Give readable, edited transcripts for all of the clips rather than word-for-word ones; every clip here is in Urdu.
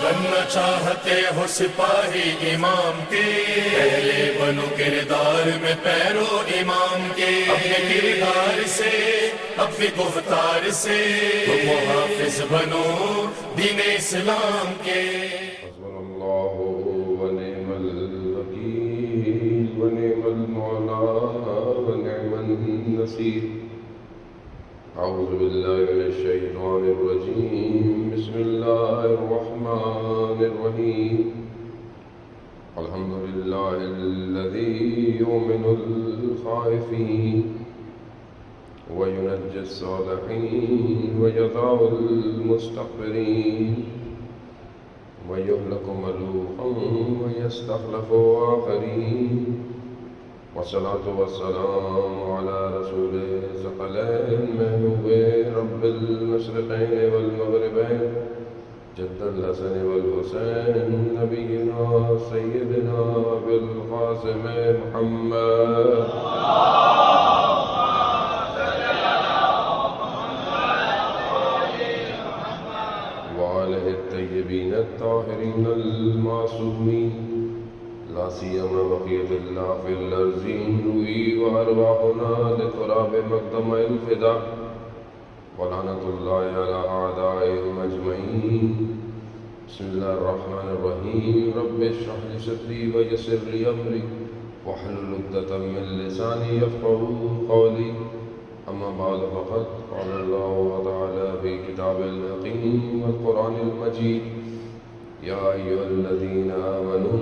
بننا چاہتے ہو سپاہی امام کے، پہلے بنو کردار میں پیرو امام کے، اپنے کردار سے اپنی گفتار سے تم محافظ بنو دین اسلام کے۔ حسبنا اللہ ونعم الوکیل ونعم المولا ونعم النصیر۔ اعوذ باللہ من الشیطان الرجیم، بسم اللہ الرحمن الرحیم۔ الحمد للہ الذی یؤمن الخائفین وینجی الصالحین ویضع المستغفرین وَيُهْلَكُ مَلُوحًا وَيَسْتَخْلَفُ آخَرِينَ، والصلاة والسلام على رسول الثقلين محبوب رب المشرقين والمغربين جد الحسن والحسين نبينا سيدنا أبي القاسم محمد وآله الطيبين الطاهرين المعصومين، لا سيما بقية الله في الأرضين، روحي وأرواحنا لتراب مقدم الفداء، ولعنة الله على أعدائهم أجمعين۔ بسم الله الرحمن الرحيم، رب اشرح لي صدري ويسر لي أمري واحلل عقدة من لساني يفقهوا قولي، أما بعد فقد قال الله تعالى في كتاب الحكيم والقرآن المجيد: يا أيها الذين آمنوا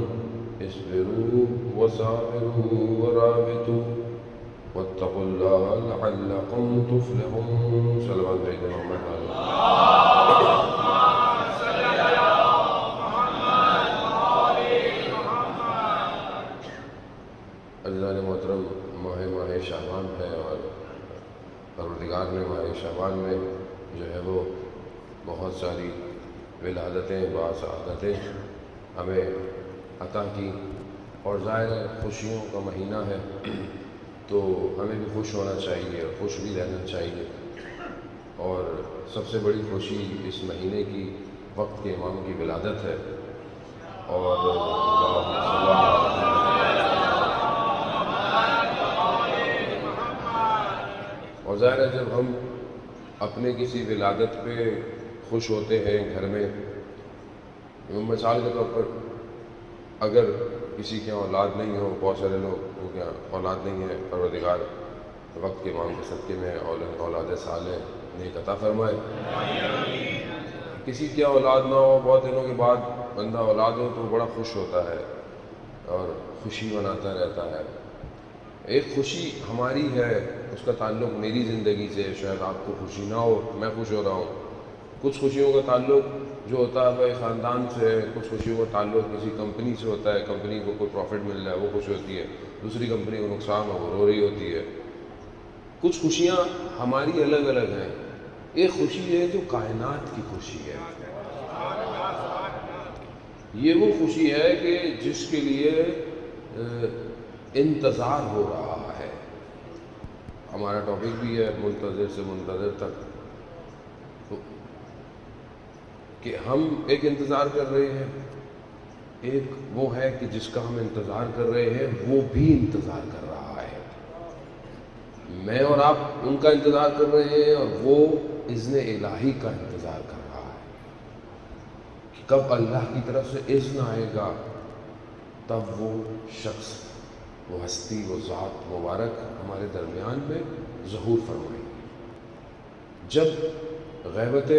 اصبروا وصابروا ورابطوا واتقوا الله لعلكم تفلحون۔ صلوات سيدنا محمد۔ عزیزان محترم، ماہ شعبان ہے اور پروردگار نے ماہ شعبان میں جو ہے وہ بہت ساری ولادتیں باسعادتیں ہمیں عطا کی، اور ظاہر ہے خوشیوں کا مہینہ ہے تو ہمیں بھی خوش ہونا چاہیے اور خوش بھی رہنا چاہیے۔ اور سب سے بڑی خوشی اس مہینے کی وقت کے امام کی ولادت ہے، اور ظاہر ہے جب ہم اپنے کسی ولادت پہ خوش ہوتے ہیں گھر میں، مثال کے طور پر اگر کسی کے اولاد نہیں ہو، بہت سارے لوگوں کے اولاد نہیں ہے، پروردگار وقت کے امام کے صدقے میں اولاد صالح نیک عطا فرمائے۔ کسی کی اولاد نہ ہو، بہت دنوں کے بعد بندہ اولاد ہو تو بڑا خوش ہوتا ہے اور خوشی مناتا رہتا ہے۔ ایک خوشی ہماری ہے، اس کا تعلق میری زندگی سے، شاید آپ کو خوشی نہ ہو، میں خوش ہو رہا ہوں۔ کچھ خوشیوں کا تعلق جو ہوتا ہے وہ خاندان سے ہے، کچھ خوشیوں کا تعلق کسی کمپنی سے ہوتا ہے، کمپنی کو کوئی پروفٹ مل رہا ہے وہ خوش ہوتی ہے، دوسری کمپنی کو نقصان ہو وہ رو رہی ہوتی ہے۔ کچھ خوشیاں ہماری الگ الگ ہیں۔ ایک خوشی ہے جو کائنات کی خوشی ہے، یہ وہ خوشی ہے کہ جس کے لیے انتظار ہو رہا ہے۔ ہمارا ٹاپک بھی ہے منتظر سے منتظر تک، کہ ہم ایک انتظار کر رہے ہیں، ایک وہ ہے کہ جس کا ہم انتظار کر رہے ہیں وہ بھی انتظار کر رہا ہے۔ میں اور آپ ان کا انتظار کر رہے ہیں اور وہ اذن الہی کا انتظار کر رہا ہے کہ کب اللہ کی طرف سے اذن آئے گا تب وہ شخص، وہ ہستی، وہ ذات مبارک ہمارے درمیان میں ظہور فرمائے گی۔ جب غیبت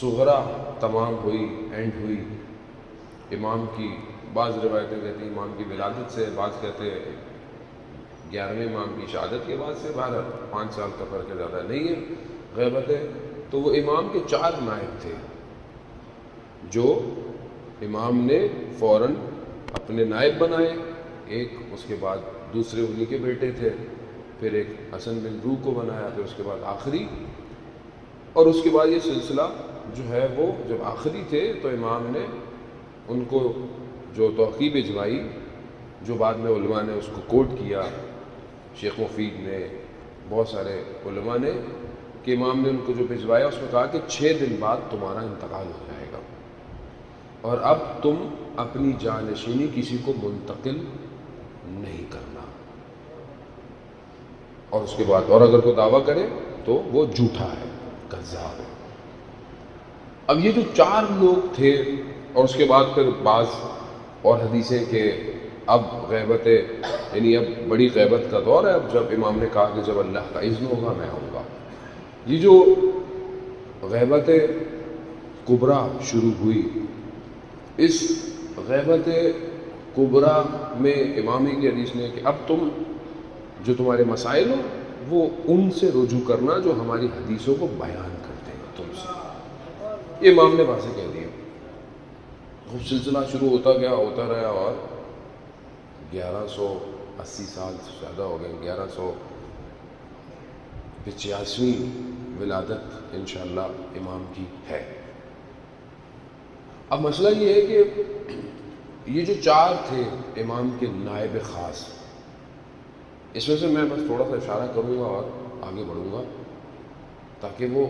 صغرا تمام ہوئی، اینڈ ہوئی، امام کی بعض روایتیں کہتی ہیں امام کی ولادت سے، بعض کہتے ہیں 11ویں امام کی شہادت کے بعد سے، 5 سال کا فرق ہے، زیادہ نہیں ہے غیبت ہے۔ تو وہ امام کے 4 نائب تھے جو امام نے فوراً اپنے نائب بنائے، ایک اس کے بعد دوسرے انہی کے بیٹے تھے، پھر ایک حسن بن روح کو بنایا، پھر اس کے بعد آخری، اور اس کے بعد یہ سلسلہ جو ہے وہ جب آخری تھے تو امام نے ان کو جو توقیع بھجوائی، جو بعد میں علماء نے اس کو کوٹ کیا، شیخ مفید نے، بہت سارے علماء نے، کہ امام نے ان کو جو بھجوایا اس میں کہا کہ 6 دن بعد تمہارا انتقال ہو جائے گا۔ اور اب تم اپنی جانشینی کسی کو منتقل نہیں کرنا. اور اس کے بعد اور اگر کوئی دعویٰ کرے تو وہ جھوٹا ہے، کذاب ہے. اب یہ جو 4 لوگ تھے، اور اس کے بعد پھر بعض اور حدیثیں کہ اب غیبت یعنی اب بڑی غیبت کا دور ہے. اب جب امام نے کہا کہ جب اللہ کا اذن ہوگا میں آؤں گا، یہ جو غیبت کبریٰ شروع ہوئی، اس غیبت کبریٰ میں امامی کی حدیث نے کہ اب تم جو تمہارے مسائل ہو وہ ان سے رجوع کرنا جو ہماری حدیثوں کو بیان کرتے ہیں تم سے. یہ امام نے واضح کہہ دیا. خوب سلسلہ شروع ہوتا گیا، ہوتا رہا، اور 1180 سال سے زیادہ ہو گئے. 1185 ولادت انشاءاللہ امام کی ہے. اب مسئلہ یہ ہے کہ یہ جو 4 تھے امام کے نائب خاص، اس میں سے میں بس تھوڑا سا اشارہ کروں گا اور آگے بڑھوں گا تاکہ وہ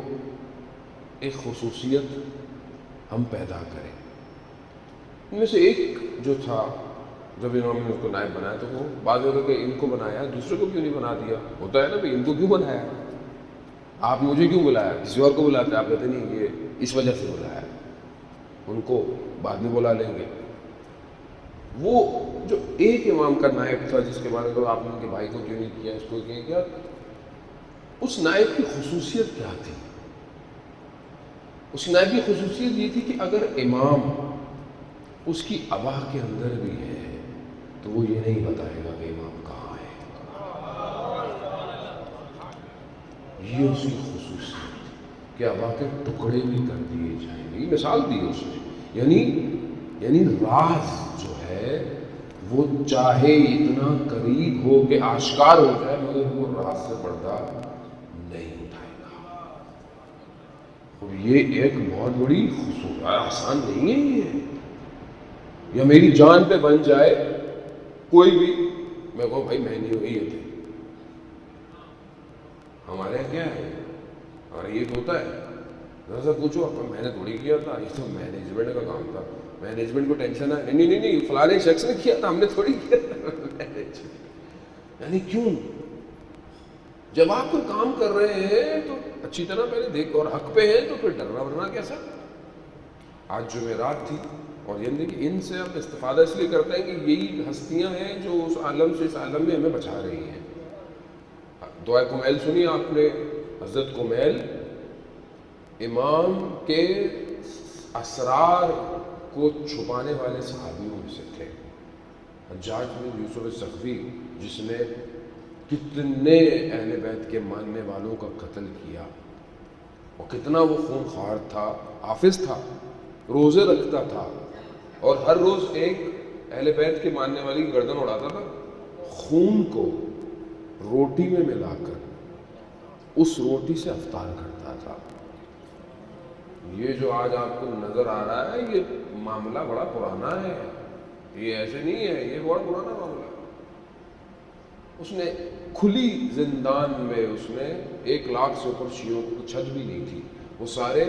ایک خصوصیت ہم پیدا کریں. ان میں سے ایک جو تھا، جب انہوں نے اس کو نائب بنایا تو وہ بعض لوگوں کہ ان کو بنایا دوسرے کو کیوں نہیں بنا دیا. ہوتا ہے نا بھائی، ان کو کیوں بنایا، آپ مجھے کیوں بلایا، کسی اور کو بلاتے آپ کہتے نہیں یہ اس وجہ سے بلایا، ان کو بعد میں بلا لیں گے. وہ جو ایک امام کا نائب تھا جس کے بارے میں آپ نے ان کے بھائی کو کیوں نہیں کیا، اس کو کیوں کیا، اس نائب کی خصوصیت کیا تھی؟ اس نائب کی خصوصیت یہ تھی کہ اگر امام اس کی ابا کے اندر بھی ہے تو وہ یہ نہیں بتائے گا کہ امام کہاں ہے. یہ اس کی خصوصیت کہ ابا کے ٹکڑے بھی کر دیے جائیں گے. یہ مثال دی اس نے، یعنی راز جو ہے وہ چاہے اتنا قریب ہو کہ آشکار ہو جائے مگر وہ راز سے پردہ نہیں اٹھائے گا. اور یہ ایک بہت بڑی خصوصیت، آسان نہیں ہے یہ. یا میری جان پہ بن جائے کوئی بھی، میں کہوں بھائی میں نہیں ہوئی یہ تھے. ہمارے یہاں کیا ہے، ہمارے یہ ہوتا ہے ذرا سا پوچھو میں نے تھوڑی کیا تھا، یہ تو مینجمنٹ کا کام تھا، مینجمنٹ کو ٹینشن ہے. نہیں فلانے شخص نے کیا تھا، ہم نے تھوڑی کیا تھا. یعنی کیوں؟ جب آپ کوئی کام کر رہے ہیں تو اچھی طرح پہلے دیکھ، اور حق پہ ہیں تو پھر ڈرنا ورنا کیسا. آج جمعرات تھی، اور یعنی کہ ان سے ہم استفادہ اس لیے کرتے ہیں کہ یہی ہستیاں ہیں جو اس عالم سے اس عالم میں ہمیں بچا رہی ہیں. دعائے کمیل سنی آپ نے. حضرت کمیل امام کے اسرار کو چھپانے والے صحابیوں میں سے تھے. حجاج بن یوسف الثقفی جس نے کتنے اہل بیت کے ماننے والوں کا قتل کیا، اور کتنا وہ خون خوار تھا، حافظ تھا، روزے رکھتا تھا، اور ہر روز ایک اہل بیت کے ماننے والی کی گردن اڑاتا تھا. خون کو روٹی میں ملا کر اس روٹی سے افطار کرتا تھا. یہ جو آج آپ کو نظر آ رہا ہے یہ معاملہ بڑا پرانا ہے، یہ ایسے نہیں ہے، یہ بڑا پرانا معاملہ. اس نے کھلی زندان میں اس نے 1 لاکھ سے اوپر شیعوں کو چھت بھی نہیں تھی، وہ سارے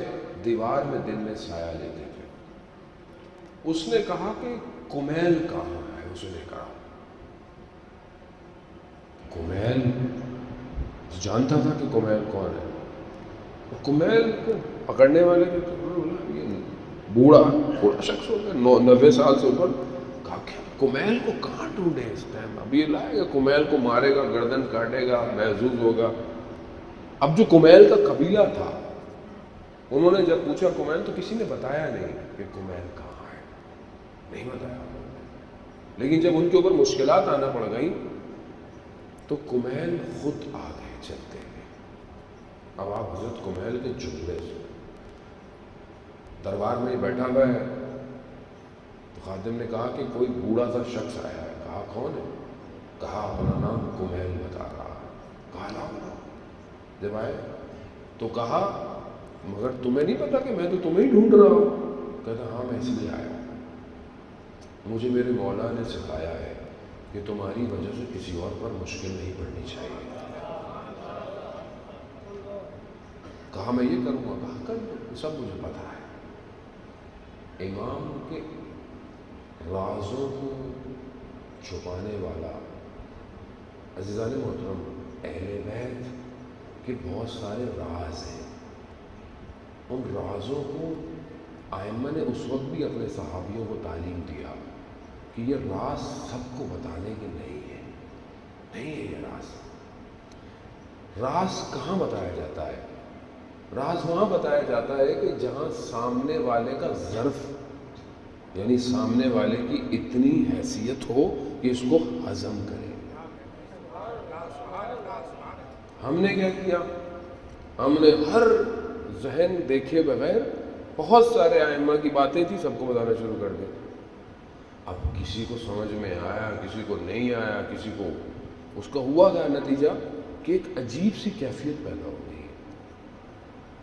دیوار میں دن میں سایہ لیتے تھے. اس نے کہا کہ کمیل کہاں ہے. اس نے کہا کمیل جانتا تھا کہ کمیل کون ہے. کمیل کو پکڑنے والے جو بوڑھا شخص ہو گیا 90 سال سے اوپر. کہا کہ کمیل کو کہاں ڈھونڈے اس ٹائم، اب یہ لائے گا کمیل کو مارے گا، گردن کاٹے گا، محظوظ ہوگا. اب جو کمیل کا قبیلہ تھا انہوں نے جب پوچھا کمیل تو کسی نے بتایا نہیں کہ کمیل کہاں ہے، نہیں بتایا. لیکن جب ان کے اوپر مشکلات آنا پڑ گئیں تو کمیل خود آ گئے چلتے ہوئے. اب آپ حضرت کمیل کے جملے سے دربار میں بیٹھا ہوا ہے تو خادم نے کہا کہ کوئی بوڑھا سا شخص آیا ہے. کہا کون ہے؟ کہا اپنا نام کمیل بتا رہا ہے. کہا لاؤ. جب آئے تو کہا مگر تمہیں نہیں پتا کہ میں تو تمہیں ہی ڈھونڈ رہا ہوں. کہتا ہاں میں اس لیے آیا ہوں، مجھے میرے مولا نے سکھایا ہے کہ تمہاری وجہ سے کسی اور پر مشکل نہیں پڑنی چاہیے. کہا میں یہ کروں گا. کہا کر، سب مجھے پتا ہے. امام کے رازوں کو چھپانے والا، عزیزان محترم، اہل بیت کے بہت سارے راز ہیں. ان رازوں کو ائمہ نے اس وقت بھی اپنے صحابیوں کو تعلیم دیا کہ یہ راز سب کو بتانے کے نہیں ہے. نہیں ہے یہ راز. راز کہاں بتایا جاتا ہے؟ راز وہاں بتایا جاتا ہے کہ جہاں سامنے والے کا ظرف، یعنی سامنے والے کی اتنی حیثیت ہو کہ اس کو ہضم کرے. ہم نے کیا کیا؟ ہم نے ہر ذہن دیکھے بغیر بہت سارے ائمہ کی باتیں تھی سب کو بتانا شروع کر دیا. اب کسی کو سمجھ میں آیا، کسی کو نہیں آیا، کسی کو. اس کا ہوا کیا نتیجہ کہ ایک عجیب سی کیفیت پیدا ہو گئی.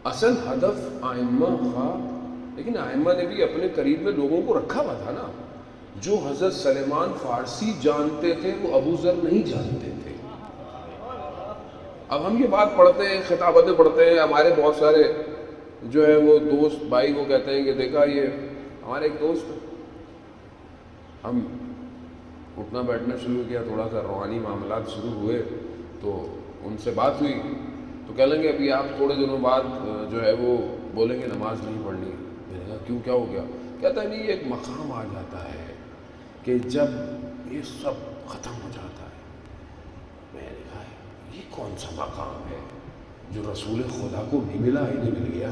اصل ہدف ائمہ تھا، لیکن ائمہ نے بھی اپنے قریب میں لوگوں کو رکھا ہوا تھا نا. جو حضرت سلیمان فارسی جانتے تھے وہ ابو ذر نہیں جانتے تھے. اب ہم یہ بات پڑھتے ہیں، خطابتیں پڑھتے ہیں، ہمارے بہت سارے جو ہے وہ دوست بھائی کو کہتے ہیں کہ دیکھا یہ ہمارے ایک دوست، ہم اٹھنا بیٹھنا شروع کیا، تھوڑا سا روحانی معاملات شروع ہوئے تو ان سے بات ہوئی تو کہہ لیں گے ابھی آپ تھوڑے دنوں بعد جو ہے وہ بولیں گے نماز نہیں پڑھنی. میں نے کہا کیوں، کیا ہو گیا؟ کہتا ہے نہیں ایک مقام آ جاتا ہے کہ جب یہ سب ختم ہو جاتا ہے. میں نے کہا یہ کون سا مقام ہے جو رسول خدا کو نہیں ملا، انہیں مل گیا؟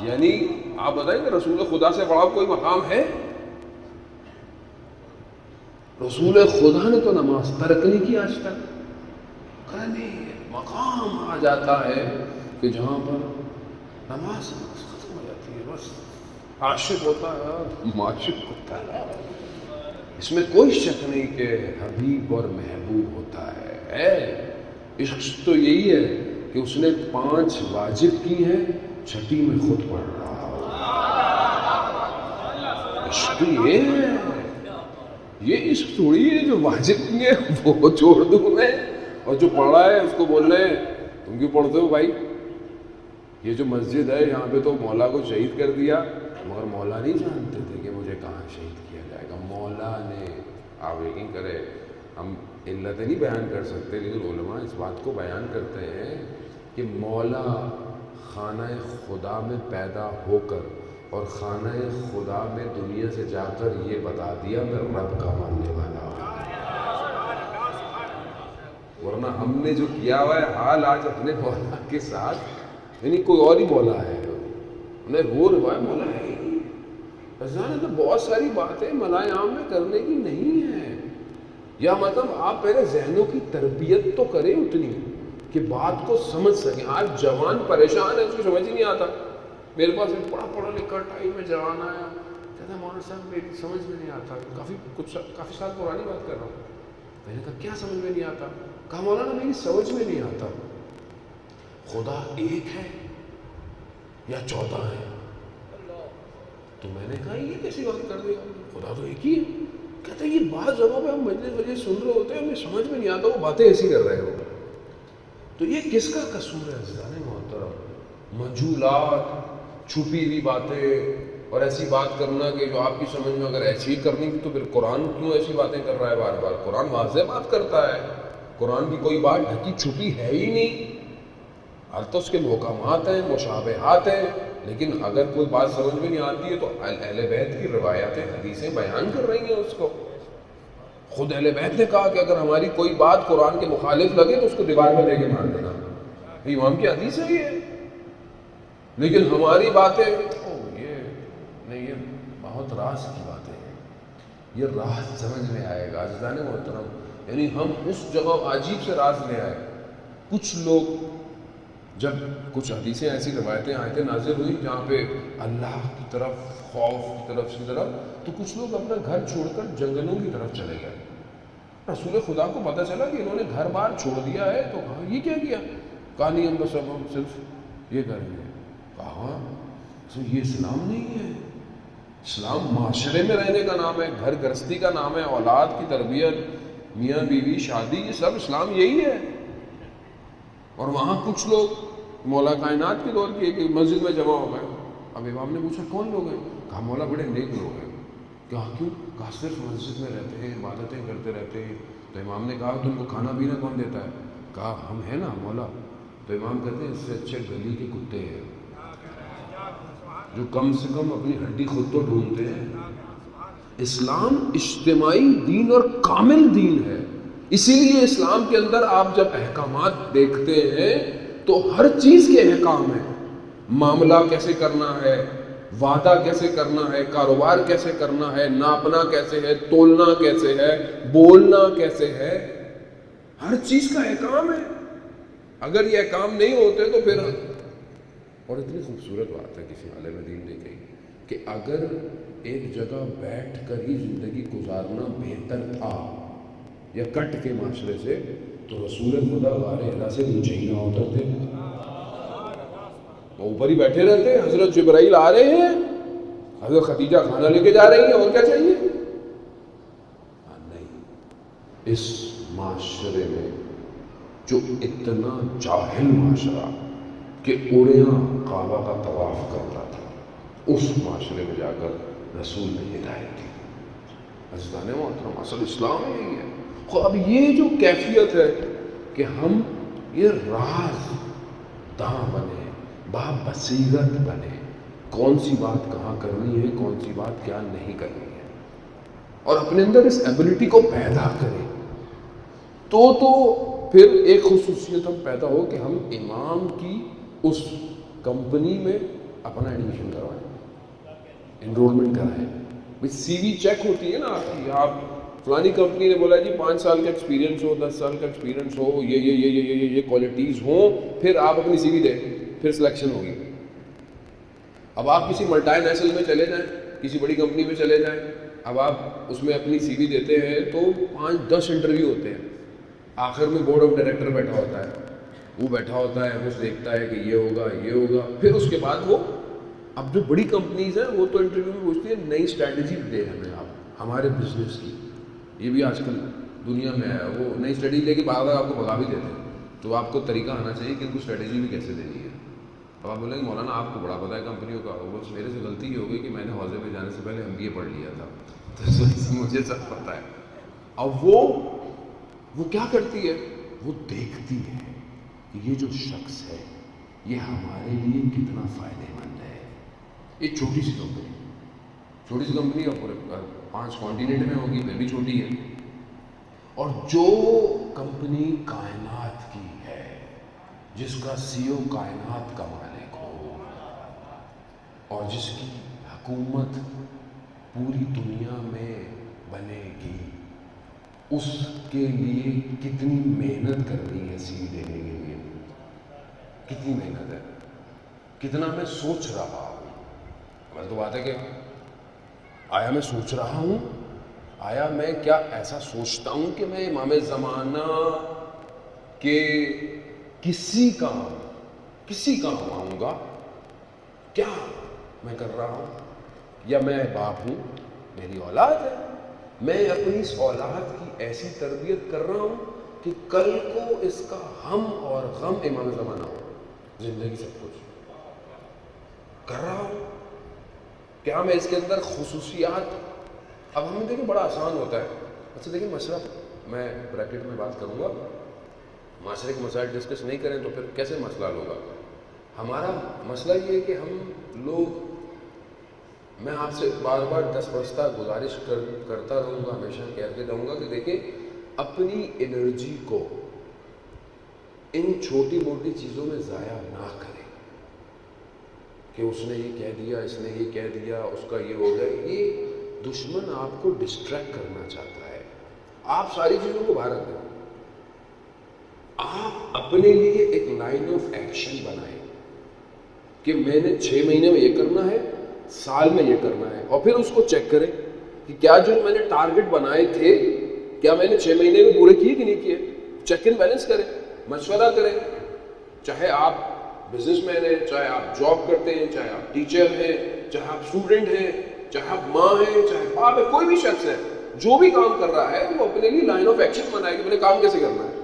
یعنی آپ بتائیں کہ رسول خدا سے بڑا کوئی مقام ہے؟ رسول خدا نے تو نماز ترک نہیں کی آج تک. کہا نہیں مقام آ جاتا ہے کہ جہاں پر نماز ختم ہو جاتی ہے، بس عاشق ہوتا ہے، معشوق ہوتا ہے. اس میں کوئی شک نہیں کہ حبیب اور محبوب ہوتا ہے. عشق تو یہی ہے کہ اس نے 5 واجب کی ہیں، 6 میں خود پڑھ رہا ہو. عشق یہ ہے. یہ عشق تھوڑی ہے جو واجب کی ہے وہ چھوڑ دوں میں، اور جو پڑھا ہے اس کو بول رہے ہیں تم کیوں پڑھتے ہو بھائی؟ یہ جو مسجد ہے یہاں پہ تو مولا کو شہید کر دیا، مگر مولا نہیں جانتے تھے کہ مجھے کہاں شہید کیا جائے گا. مولا نے، آپ یقین کریں ہم علتیں نہیں بیان کر سکتے، لیکن علماء اس بات کو بیان کرتے ہیں کہ مولا خانہ خدا میں پیدا ہو کر اور خانہ خدا میں دنیا سے جا کر یہ بتا دیا میں رب کا ماننے والا ہوں. ورنہ ہم نے جو کیا ہوا ہے حال آج اپنے مولا کے ساتھ، یعنی کوئی اور ہی مولا ہے، انہیں رو رہا ہے مولا ہے. رضوان تو بہت ساری باتیں ملائے عام میں کرنے کی نہیں ہے. یا مطلب آپ پہلے ذہنوں کی تربیت تو کریں اتنی کہ بات کو سمجھ سکیں. آج جوان پریشان ہے، اس کو سمجھ ہی نہیں آتا. میرے پاس ایک بڑا پڑھا لکھا ٹائم میں جوان آیا، کہتا مولانا صاحب میری سمجھ میں نہیں آتا. کافی سال پرانی بات کر رہا ہوں. میں نے کہا کیا سمجھ میں نہیں آتا؟ کہا مولانا میری سمجھ میں نہیں آتا خدا ایک ہے یا 14 ہے. تو میں نے کہا یہ کیسی بات کر دیا، خدا تو ایک ہی ہے. کہتا ہے یہ بعض جگہوں پہ ہم مجلس سن رہے ہوتے ہیں، ہمیں سمجھ میں نہیں آتا، وہ باتیں ایسی کر رہے ہو. تو یہ کس کا قصور ہے عزیزان محترم؟ مجھولات، چھپی ہوئی باتیں، اور ایسی بات کرنا کہ جو آپ کی سمجھ میں اگر ایسی ہی کرنی تو پھر قرآن کیوں ایسی باتیں کر رہا ہے بار بار؟ قرآن واضح بات کرتا ہے. قرآن کی کوئی بات ڈھکی چھپی ہے ہی نہیں. ہر تو اس کے محکمات ہیں، مشابہات ہیں، لیکن اگر کوئی بات سمجھ میں نہیں آتی ہے تو اہل بیت کی روایاتیں حدیثیں بیان کر رہی ہیں اس کو. خود اہل بیت نے کہا کہ اگر ہماری کوئی بات قرآن کے مخالف لگے تو اس کو دیوار میں لے کے مار دینا. امام کی حدیث ہے یہ. لیکن ہماری باتیں یہ نہیں، یہ بہت راز کی باتیں ہیں. یہ راز سمجھ میں آئے گا عزیزان محترم. یعنی ہم اس جگہ عجیب سے راز لے آئے. کچھ لوگ جب کچھ حدیثیں ایسی روایتیں آیتیں نازل ہوئی جہاں پہ اللہ کی طرف، خوف کی طرف کی طرف، تو کچھ لوگ اپنا گھر چھوڑ کر جنگلوں کی طرف چلے گئے. رسول خدا کو پتہ چلا کہ انہوں نے گھر بار چھوڑ دیا ہے. تو کہا یہ کیا کیا؟ کہا نہیں ہم بس اب ہم صرف یہ کریں گے. کہا تو یہ اسلام نہیں ہے. اسلام معاشرے میں رہنے کا نام ہے، گھر گرستی کا نام ہے، اولاد کی تربیت، میاں بیوی، شادی، یہ سب اسلام یہی ہے. اور وہاں کچھ لوگ مولا کائنات کے دور کی ایک مسجد میں جمع ہو گئے. اب امام نے پوچھا کون لوگ ہیں؟ کہا مولا بڑے نیک لوگ ہیں. کہا کیوں؟ کہا صرف مسجد میں رہتے ہیں، عبادتیں کرتے رہتے ہیں. تو امام نے کہا تم کو کھانا پینا کون دیتا ہے؟ کہا ہم ہیں نا مولا. تو امام کہتے ہیں اس سے اچھے گلی کے کتے ہیں جو کم سے کم اپنی ہڈی خود تو ڈھونڈتے ہیں. اسلام اجتماعی دین اور کامل دین ہے. اسی لیے اسلام کے اندر آپ جب احکامات دیکھتے ہیں تو ہر چیز کے احکام ہیں. معاملہ کیسے کرنا ہے، وعدہ کیسے کرنا ہے، کاروبار کیسے کرنا ہے، ناپنا کیسے ہے، تولنا کیسے ہے، بولنا کیسے ہے، ہر چیز کا احکام ہے. اگر یہ احکام نہیں ہوتے تو پھر، اور اتنی خوبصورت بات ہے کسی عالم دین نے کہی کہ اگر ایک جگہ بیٹھ کر ہی زندگی گزارنا بہتر تھا یا کٹ کے معاشرے سے، تو رسول خدا غار حرا سے نیچے ہی نہ اترتے، وہ اوپر ہی بیٹھے رہتے. حضرت جبرائیل آ رہے ہیں، حضرت خدیجہ کھانا لے کے جا رہی ہیں، اور کیا چاہیے؟ نہیں. اس معاشرے میں جو اتنا جاہل معاشرہ کہ اوڑیاں کعبہ کا طواف کرتا تھا، اس معاشرے میں جا کر رسول نے ہدایت دی. عزیزان محترم، اصل اسلام یہی ہے. اب یہ جو کیفیت ہے کہ ہم یہ راز داں بنے، با بصیرت بنے، کون سی بات کہاں کرنی ہے، کون سی بات کیا نہیں کرنی ہے، اور اپنے اندر اس ایبلٹی کو پیدا کریں، تو پھر ایک خصوصیت ہم پیدا ہو کہ ہم امام کی اس کمپنی میں اپنا ایڈمیشن کروائیں، انرولمنٹ کرائیں. سی وی چیک ہوتی ہے نا آپ کی. آپ فلانی کمپنی نے بولا جی 5 سال کا ایکسپیرینس ہو، 10 سال کا ایکسپیرینس ہو، یہ کوالٹیز ہوں، پھر آپ اپنی سی وی دیں، پھر سلیکشن ہوگی. اب آپ کسی ملٹی نیشنل میں چلے جائیں، کسی بڑی کمپنی میں چلے جائیں، اب آپ اس میں اپنی سی وی دیتے ہیں تو 5-10 انٹرویو ہوتے ہیں. آخر میں بورڈ آف ڈائریکٹر بیٹھا ہوتا ہے، وہ بیٹھا ہوتا ہے، وہ دیکھتا ہے کہ یہ ہوگا یہ ہوگا. پھر اس کے بعد وہ، اب جو بڑی کمپنیز ہیں وہ تو انٹرویو میں پوچھتی ہیں نئی اسٹریٹجی دے ہمیں آپ ہمارے بزنس کی. یہ بھی آج کل دنیا میں ہے، وہ نئی اسٹریٹجی لے کے بعد آپ کو بھگا بھی دیتے ہیں. تو آپ کو طریقہ آنا چاہیے کہ ان کو اسٹریٹجی بھی کیسے دینی ہے. اب آپ بولیں گے مولانا آپ کو بڑا پتہ ہے کمپنیوں کا. وہ میرے سے غلطی یہ ہو گئی کہ میں نے حوضے پہ جانے سے پہلے MBA پڑھ لیا تھا، تو مجھے سب پتہ ہے. اب وہ کیا کرتی ہے، وہ دیکھتی ہے کہ یہ جو شخص ہے یہ ہمارے لیے کتنا فائدہ مند ہے. یہ چھوٹی سی کمپنی اور پورے 5 کانٹیننٹ میں ہوگی، پھر بھی چھوٹی ہے. اور جو کمپنی کائنات کی ہے، جس کا CEO کائنات کا مالک ہو، اور جس کی حکومت پوری دنیا میں بنے گی، اس کے لیے کتنی محنت کرنی ہے CV دینے کے لیے، کتنی محنت ہے، کتنا میں سوچ رہا ہوں. بس تو بات ہے کہ آیا میں سوچ رہا ہوں، آیا میں کیا ایسا سوچتا ہوں کہ میں امام زمانہ کے کسی کام آؤں گا؟ کیا میں کر رہا ہوں؟ یا میں باپ ہوں، میری اولاد ہے، میں اپنی اس اولاد کی ایسی تربیت کر رہا ہوں کہ کل کو اس کا ہم اور غم امام زمانہ ہو. زندگی سب کچھ کر رہا ہوں. کیا میں اس کے اندر خصوصیات، اب ہمیں دیکھیں بڑا آسان ہوتا ہے. اچھا دیکھیں مسئلہ میں بریکٹ میں بات کروں گا، معاشرے کے مسائل ڈسکس نہیں کریں تو پھر کیسے مسئلہ حل ہوگا. ہمارا مسئلہ یہ ہے کہ ہم لوگ، میں آپ سے بار بار دستبستہ گزارش کرتا رہوں گا، ہمیشہ کہتے رہوں گا کہ دیکھیں اپنی انرجی کو ان چھوٹی موٹی چیزوں میں ضائع نہ کریں کہ اس نے یہ کہہ دیا، اس نے یہ کہہ دیا، اس کا یہ ہو گیا. یہ دشمن آپ کو ڈسٹریکٹ کرنا چاہتا ہے. آپ ساری چیزوں کو باہر رکھ دیں، آپ اپنے لیے ایک لائن آف ایکشن بنائیں کہ میں نے 6 مہینے میں یہ کرنا ہے، سال میں یہ کرنا ہے، اور پھر اس کو چیک کریں کہ کیا جو میں نے ٹارگٹ بنائے تھے کیا میں نے 6 مہینے میں پورے کیے کہ نہیں کیے. چیک اینڈ بیلنس کریں، مشورہ کریں. چاہے آپ بزنس مین ہیں، چاہے آپ جاب کرتے ہیں، چاہے آپ ٹیچر ہیں، چاہے آپ اسٹوڈنٹ ہیں، چاہے آپ ماں ہیں، چاہے باپ ہے، کوئی بھی شخص ہے جو بھی کام کر رہا ہے وہ اپنے لیے لائن آف ایکشن بنائے کہ میں نے کام کیسے کرنا ہے.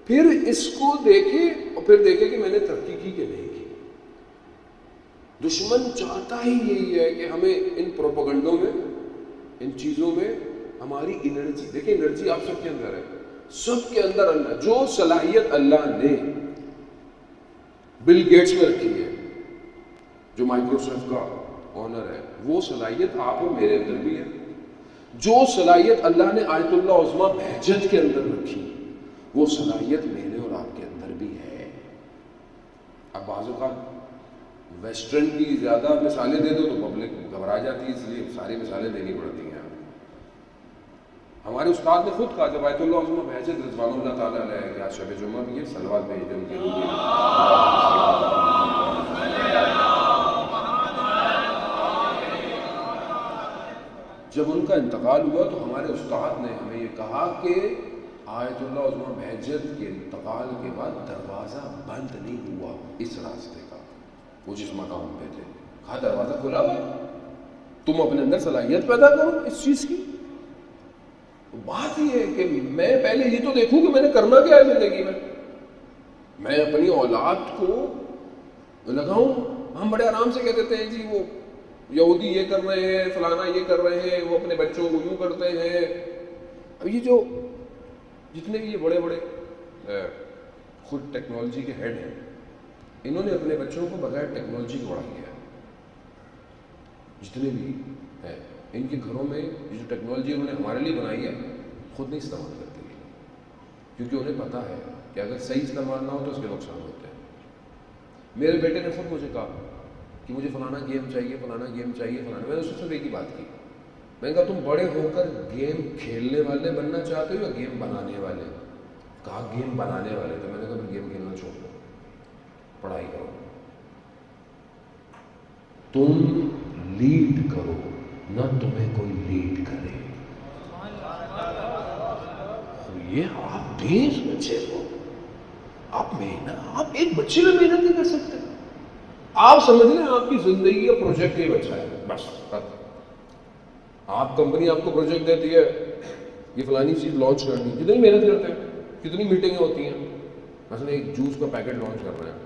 پھر اس کو دیکھیں اور پھر دیکھیں کہ میں نے ترقی کی کہ نہیں کی. دشمن چاہتا ہی یہی ہے کہ ہمیں ان پروپیگنڈوں میں، ان چیزوں میں ہماری انرجی، دیکھیں انرجی آپ سب کے اندر ہے، سب کے اندر اللہ، جو صلاحیت اللہ نے بل گیٹس میں رکھی ہے، جو مائکروسافٹ کا آنر ہے، وہ صلاحیت آپ اور میرے اندر بھی ہے. جو صلاحیت اللہ نے آیت اللہ عظمیٰ بہجت کے اندر رکھی، وہ صلاحیت میرے اور آپ کے اندر بھی ہے. اب بعض اوقات ویسٹرن کی زیادہ مثالیں دے دو تو پبلک گھبرا جاتی ہے، اس لیے ساری مثالیں دینی پڑتی ہیں. ہمارے استاد نے خود کہا جب آیت اللہ عظمیٰ بہجت رضوان اللہ تعالیٰ علیہ کہ آج شب جمعہ بھی ہے، صلوات بھیج دیں ان کے لیے. جب ان کا انتقال ہوا تو ہمارے استاد نے ہمیں یہ کہا کہ آیت اللہ عظمیٰ بہجت کے انتقال کے بعد دروازہ بند نہیں ہوا اس راستے کا، وہ جس مقام پہ تھے. کہا دروازہ کھلا ہوا، تم اپنے اندر صلاحیت پیدا کرو اس چیز کی. بات یہ ہے کہ میں پہلے یہ تو دیکھوں کہ میں نے کرنا کیا ہے زندگی میں. میں اپنی اولاد کو لگاؤں. ہم بڑے آرام سے کہہ دیتے ہیں جی وہ یہودی یہ کر رہے ہیں، فلانا یہ کر رہے ہیں، وہ اپنے بچوں کو یوں کرتے ہیں. اب یہ جو جتنے بھی یہ بڑے بڑے خود ٹیکنالوجی کے ہیڈ ہیں، انہوں نے اپنے بچوں کو بغیر ٹیکنالوجی کے بڑا کیا ہے. جتنے بھی ہیں ان کے گھروں میں یہ جو ٹیکنالوجی انہوں نے ہمارے لیے بنائی ہے خود نہیں استعمال کرتے، کیونکہ انہیں پتہ ہے کہ اگر صحیح استعمال نہ ہو تو اس کے نقصان ہوتے ہیں. میرے بیٹے نے خود مجھے کہا کہ مجھے فلانا گیم چاہیے، فلانا گیم چاہیے، فلانا. میں نے اس سے ایک ہی بات کی، میں نے کہا تم بڑے ہو کر گیم کھیلنے والے بننا چاہتے ہو یا گیم بنانے والے؟ کہا گیم بنانے والے. تو میں نے کہا گیم کھیلنا چھوڑ دو، پڑھائی کرو. تم لیڈ کرو، نہ تمہیں کوئی لیڈ کرے. یہ آپ دیں اس بچے کو، آپ محنت، آپ ایک بچے میں محنت نہیں کر سکتے. آپ سمجھ لیں آپ کی زندگی کا پروجیکٹ یہ بچہ ہے بس. آپ کمپنی آپ کو پروجیکٹ دیتی ہے یہ فلانی چیز لانچ کرنی، کتنی محنت کرتے ہیں، کتنی میٹنگیں ہوتی ہیں. مثلا ایک جوس کا پیکٹ لانچ کر رہے ہیں،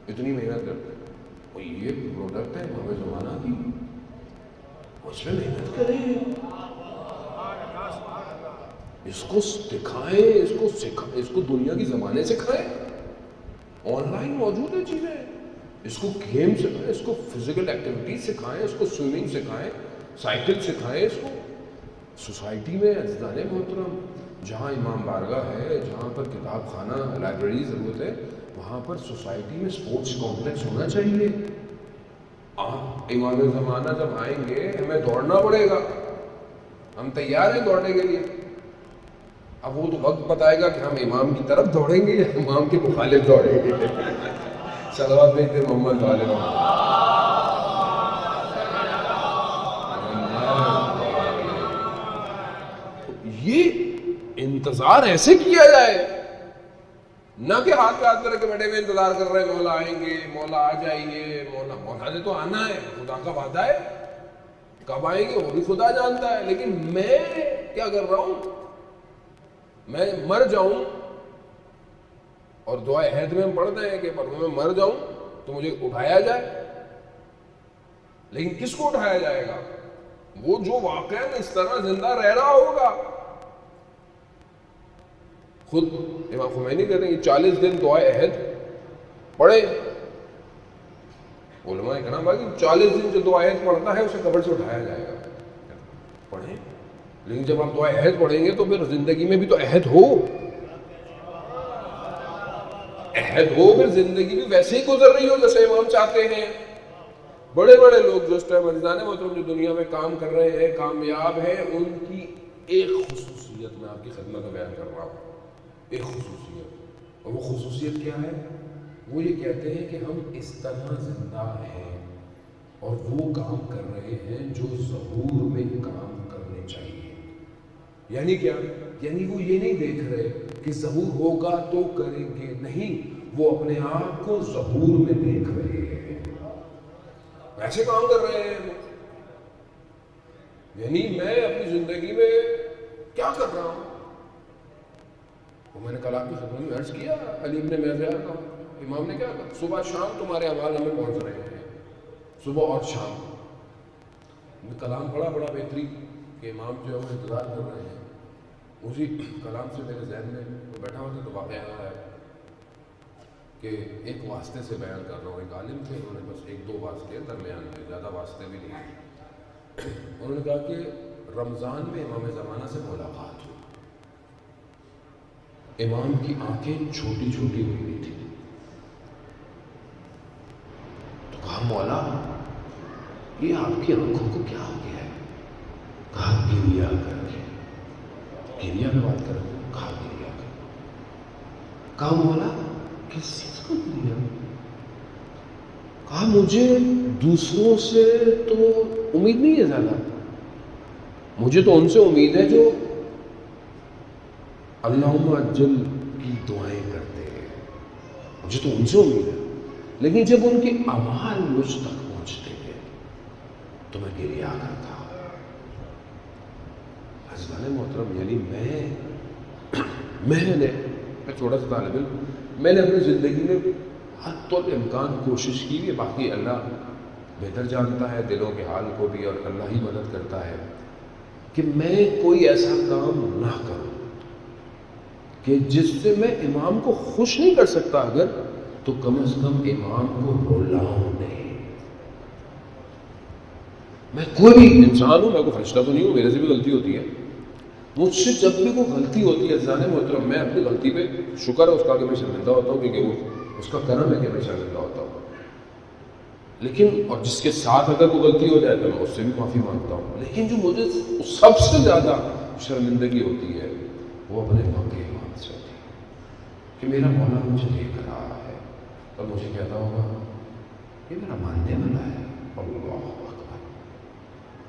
اتنی محنت کرتے ہیں. اور یہ پروڈکٹ ہے ہمیں زمانہ کی، اس میں محنت کریں، اس کو دکھائیں، اس کو دنیا کی زبانیں سکھائیں. آن لائن موجود ہے چیزیں، اس کو گیم سکھائیں، اس کو فزیکل ایکٹیویٹیز سکھائیں، اس کو سوئمنگ سکھائیں، سائیکل سکھائیں. اس کو سوسائٹی میں عزیزان محترم جہاں امام بارگاہ ہے، جہاں پر کتاب خانہ لائبریری ضرورت ہے، وہاں پر سوسائٹی میں سپورٹس کمپلیکس ہونا چاہیے. آپ امام زمانہ جب آئیں گے ہمیں دوڑنا پڑے گا، ہم تیار ہیں دوڑنے کے لیے. اب وہ تو وقت بتائے گا کہ ہم امام کی طرف دوڑیں گے یا امام کے مخالف دوڑیں گے. صلوات بھیجتے محمد والے. یہ انتظار ایسے کیا جائے، نہ کہ ہاتھ پہ ہاتھ کر کے بیٹھے ہوئے انتظار کر رہے ہیں مولا آئیں گے، مولا آ جائیے. مولا نے تو آنا ہے، خدا کا وعدہ ہے، کب آئیں گے وہ بھی خدا جانتا ہے. لیکن میں کیا کر رہا ہوں، میں مر جاؤں، اور دعائے عہد میں ہم پڑھتے ہیں کہ میں مر جاؤں تو مجھے اٹھایا جائے. لیکن کس کو اٹھایا جائے گا؟ وہ جو واقعاً اس طرح زندہ رہ رہا ہوگا. خود امام خمینی کہتے ہیں کہ 40 دن دعائے عہد پڑھے. علماء کرام بھائی 40 دن جو دعائے عہد پڑھتا ہے اسے قبر سے اٹھایا جائے گا. پڑھیں، لیکن جب آپ دعائے عہد پڑھیں گے تو پھر زندگی میں بھی تو عہد ہو، پھر زندگی بھی ویسے ہی گزر رہی ہو جیسے امام چاہتے ہیں. بڑے بڑے لوگ جو اس ٹائم عزیزان محترم جو دنیا میں کام کر رہے ہیں، کامیاب ہیں، ان کی ایک خصوصیت میں آپ کی خدمت میں بیان کر رہا ہوں. ایک خصوصیت، اور وہ خصوصیت کیا ہے؟ وہ یہ کہتے ہیں کہ ہم اس طرح زندہ ہیں اور وہ کام کر رہے ہیں جو ظہور میں کام کرنے چاہیے. یعنی کیا؟ یعنی وہ یہ نہیں دیکھ رہے کہ ظہور ہوگا تو کریں گے، نہیں، وہ اپنے آپ کو ظہور میں دیکھ رہے ہیں، ویسے کام کر رہے ہیں. یعنی میں اپنی زندگی میں کیا کر رہا ہوں، میں نے کل آپ کی خدمت میں عرض کیا علی ابن میزار کا امام نے کیا کہا صبح شام تمہارے اعمال ہمیں پہنچ رہے ہیں، صبح اور شام. کلام بڑا بہترین کہ امام جو ہے وہ انتظار کر رہے ہیں. اسی کلام سے میرے ذہن میں بیٹھا ہوا تھا تو واقعہ آ رہا ہے کہ ایک واسطے سے بیان کر رہا ہوں. ایک عالم تھے، انہوں نے بس 1-2 واسطے درمیان میں، زیادہ واسطے بھی نہیں. انہوں نے کہا کہ رمضان میں امام زمانہ سے ملاقات ہوئی. امام کی آنکھیں چھوٹی چھوٹی ہوئی ہوئی تھی. تو کہا مولا یہ آپ کی آنکھوں کو کیا ہو گیا ہے؟ کہا گریا کر کے. گریا میں بات کر رہے ہیں. کہا گریا کر. کہا مولا کس چیز کو گریا؟ کہا مجھے دوسروں سے تو امید نہیں ہے زیادہ، مجھے تو ان سے امید ہے جو اللہم اجل کی دعائیں کرتے ہیں، مجھے تو ان سے امید ہے. لیکن جب ان کے اعمال مجھ تک پہنچتے ہیں تو میں گریا کرتا. حضرت محترم یعنی میں چھوٹا سا طالب علم، میں نے اپنی زندگی میں حد الامکان کوشش کی ہے، باقی اللہ بہتر جانتا ہے دلوں کے حال کو بھی، اور اللہ ہی مدد کرتا ہے، کہ میں کوئی ایسا کام نہ کروں کہ جس سے میں امام کو خوش نہیں کر سکتا، اگر تو کم از کم امام کو رلاؤں نہیں. میں کوئی بھی انسان ہوں، میں کوئی فرشتہ تو نہیں ہوں، میرے سے بھی غلطی ہوتی ہے. مجھ سے جب بھی کوئی غلطی ہوتی ہے جانے محترم، میں اپنی غلطی پہ شکر ہے اس کا کہ میں شرمندہ ہوتا ہوں، کیونکہ وہ اس کا کرم ہے کہ میں شرمندہ ہوتا ہوں. لیکن اور جس کے ساتھ اگر کوئی غلطی ہو جائے تو میں اس سے بھی معافی مانگتا ہوں. لیکن جو مجھے سب سے زیادہ شرمندگی ہوتی ہے وہ اپنے امام کے امام سے ہوتی ہے کہ میرا مولا مجھے دیکھ رہا ہے اور مجھے کہتا ہوگا یہ میرا ماننے والا ہے. اللہ اکبر.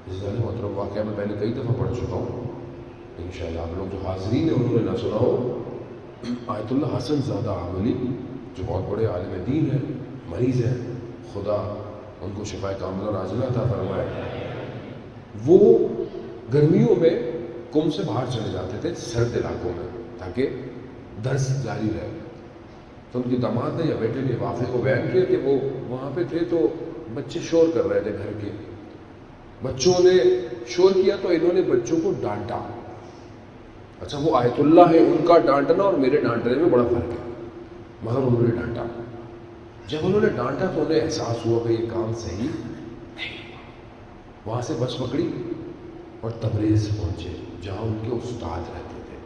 اس ذریعے محترم واقعہ میں پہلے کئی دفعہ پڑھ چکا ہوں، انشاءاللہ آپ لوگ جو حاضرین ہیں انہوں نے نہ سنا ہو. آیت اللہ حسن زادہ عاملی جو بہت بڑے عالم دین ہیں، مریض ہیں، خدا ان کو شفا کاملہ اور عاجلہ عطا فرمائے. وہ گرمیوں میں کم سے باہر چلے جاتے تھے سرد علاقوں میں تاکہ درس جاری رہے. تو ان کے داماد نے یا بیٹے نے واقعے کو بیان کیا کہ وہ وہاں پہ تھے تو بچے شور کر رہے تھے گھر کے. بچوں نے شور کیا تو انہوں نے بچوں کو ڈانٹا. اچھا وہ آیت اللہ ہے، ان کا ڈانٹنا اور میرے ڈانٹنے میں بڑا فرق ہے، مگر انہوں نے ڈانٹا. جب انہوں نے ڈانٹا تو انہیں احساس ہوا کہ یہ کام صحیح نہیں. وہاں سے بس پکڑی اور تبریز پہنچے جہاں ان کے استاد رہتے تھے،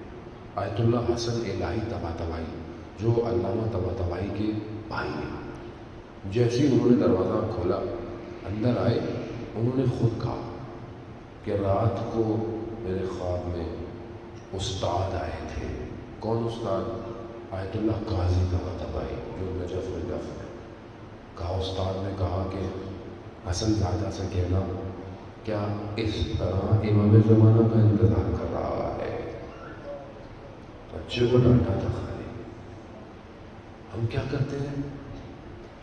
آیت اللہ حسن الہی طباطبائی جو علامہ طباطبائی کے بھائی ہیں. جیسے ہی انہوں نے دروازہ کھولا اندر آئے، انہوں نے خود کہا کہ رات کو میرے خواب میں استاد آئے تھے. کون استاد؟ آیت اللہ قاضی طباطبائی جو نجف میں. کہا استاد نے کہا کہ حسن زادہ سے کہنا کیا اس طرح امام زمانہ کا انتظار کر رہا ہے. بچے کو ڈانٹا تھا خالی. ہم کیا کرتے ہیں؟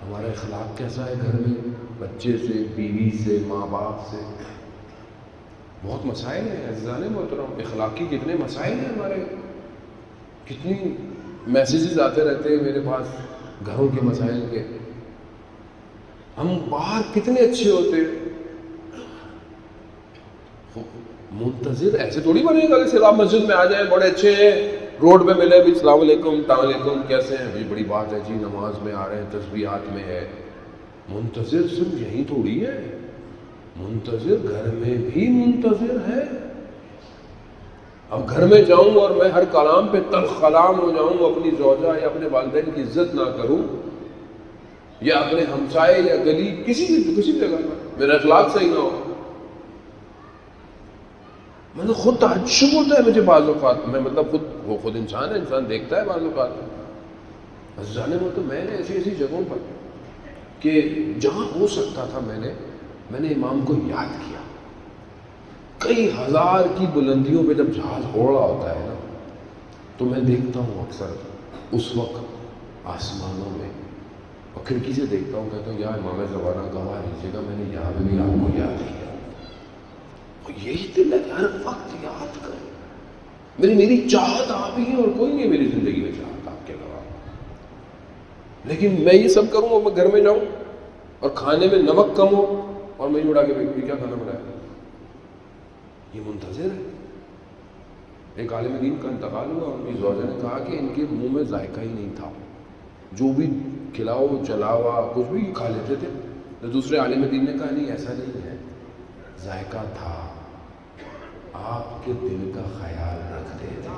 ہمارا اخلاق کیسا ہے گھر میں؟ بچے سے، بیوی سے، ماں باپ سے بہت مسائل ہیں. عزیزان محترم اخلاقی کتنے مسائل ہیں ہمارے، کتنی میسیجز آتے رہتے ہیں میرے پاس گھروں کے مسائل کے. ہم باہر کتنے اچھے ہوتے ہیں، منتظر ایسے تھوڑی بنے گا کہ آپ مسجد میں آ جائیں بڑے اچھے ہیں، روڈ پہ ملے بھی السلام علیکم السلام علیکم کیسے ہیں بھائی، بڑی بات ہے جی، نماز میں آ رہے ہیں، تسبیحات میں ہے. منتظر صرف یہی تھوڑی ہے، منتظر گھر میں بھی منتظر ہے. اب گھر میں جاؤں اور میں ہر کلام پہ تلخ کلام ہو جاؤں، اپنی زوجہ یا اپنے والدین کی عزت نہ کروں، یا اپنے ہمسائے یا گلی کسی بھی جگہ پر میرا اخلاق صحیح نہ ہو. مطلب خود تعجب ہوتا ہے مجھے بعض اوقات، میں مطلب خود انسان ہے، انسان دیکھتا ہے بعض اوقات. جانے میں تو میں نے ایسی جگہوں پر کہ جہاں ہو سکتا تھا میں نے امام کو یاد کیا. کئی ہزار کی بلندیوں پہ جب جہاز اڑ رہا ہوتا ہے نا تو میں دیکھتا ہوں اکثر اس وقت آسمانوں میں اور کھڑکی سے دیکھتا ہوں، کہتا ہوں یا امام زمانہ گواہ لیجیے گا میں نے یہاں پہ بھی آپ کو یاد کیا. اور یہی دل ہے کہ ہر وقت یاد کریں. میری چاہت آپ ہی ہیں اور کوئی نہیں میری زندگی میں چاہت آپ کے علاوہ. لیکن میں یہ سب کروں اور میں گھر میں جاؤں اور کھانے میں نمک کم ہو اور میں اڑا کے یہ کیا کھانا بنایا. یہ منتظر ہے. ایک عالم دین کا انتقال ہوا اور ان کی زوجہ نے کہا کہ ان کے منہ میں ذائقہ ہی نہیں تھا، جو بھی کھلاؤ جلاوا کچھ بھی کھا لیتے تھے. تو دوسرے عالم دین نے کہا نہیں ایسا نہیں ہے، ذائقہ تھا، آپ کے دل کا خیال رکھتے تھے.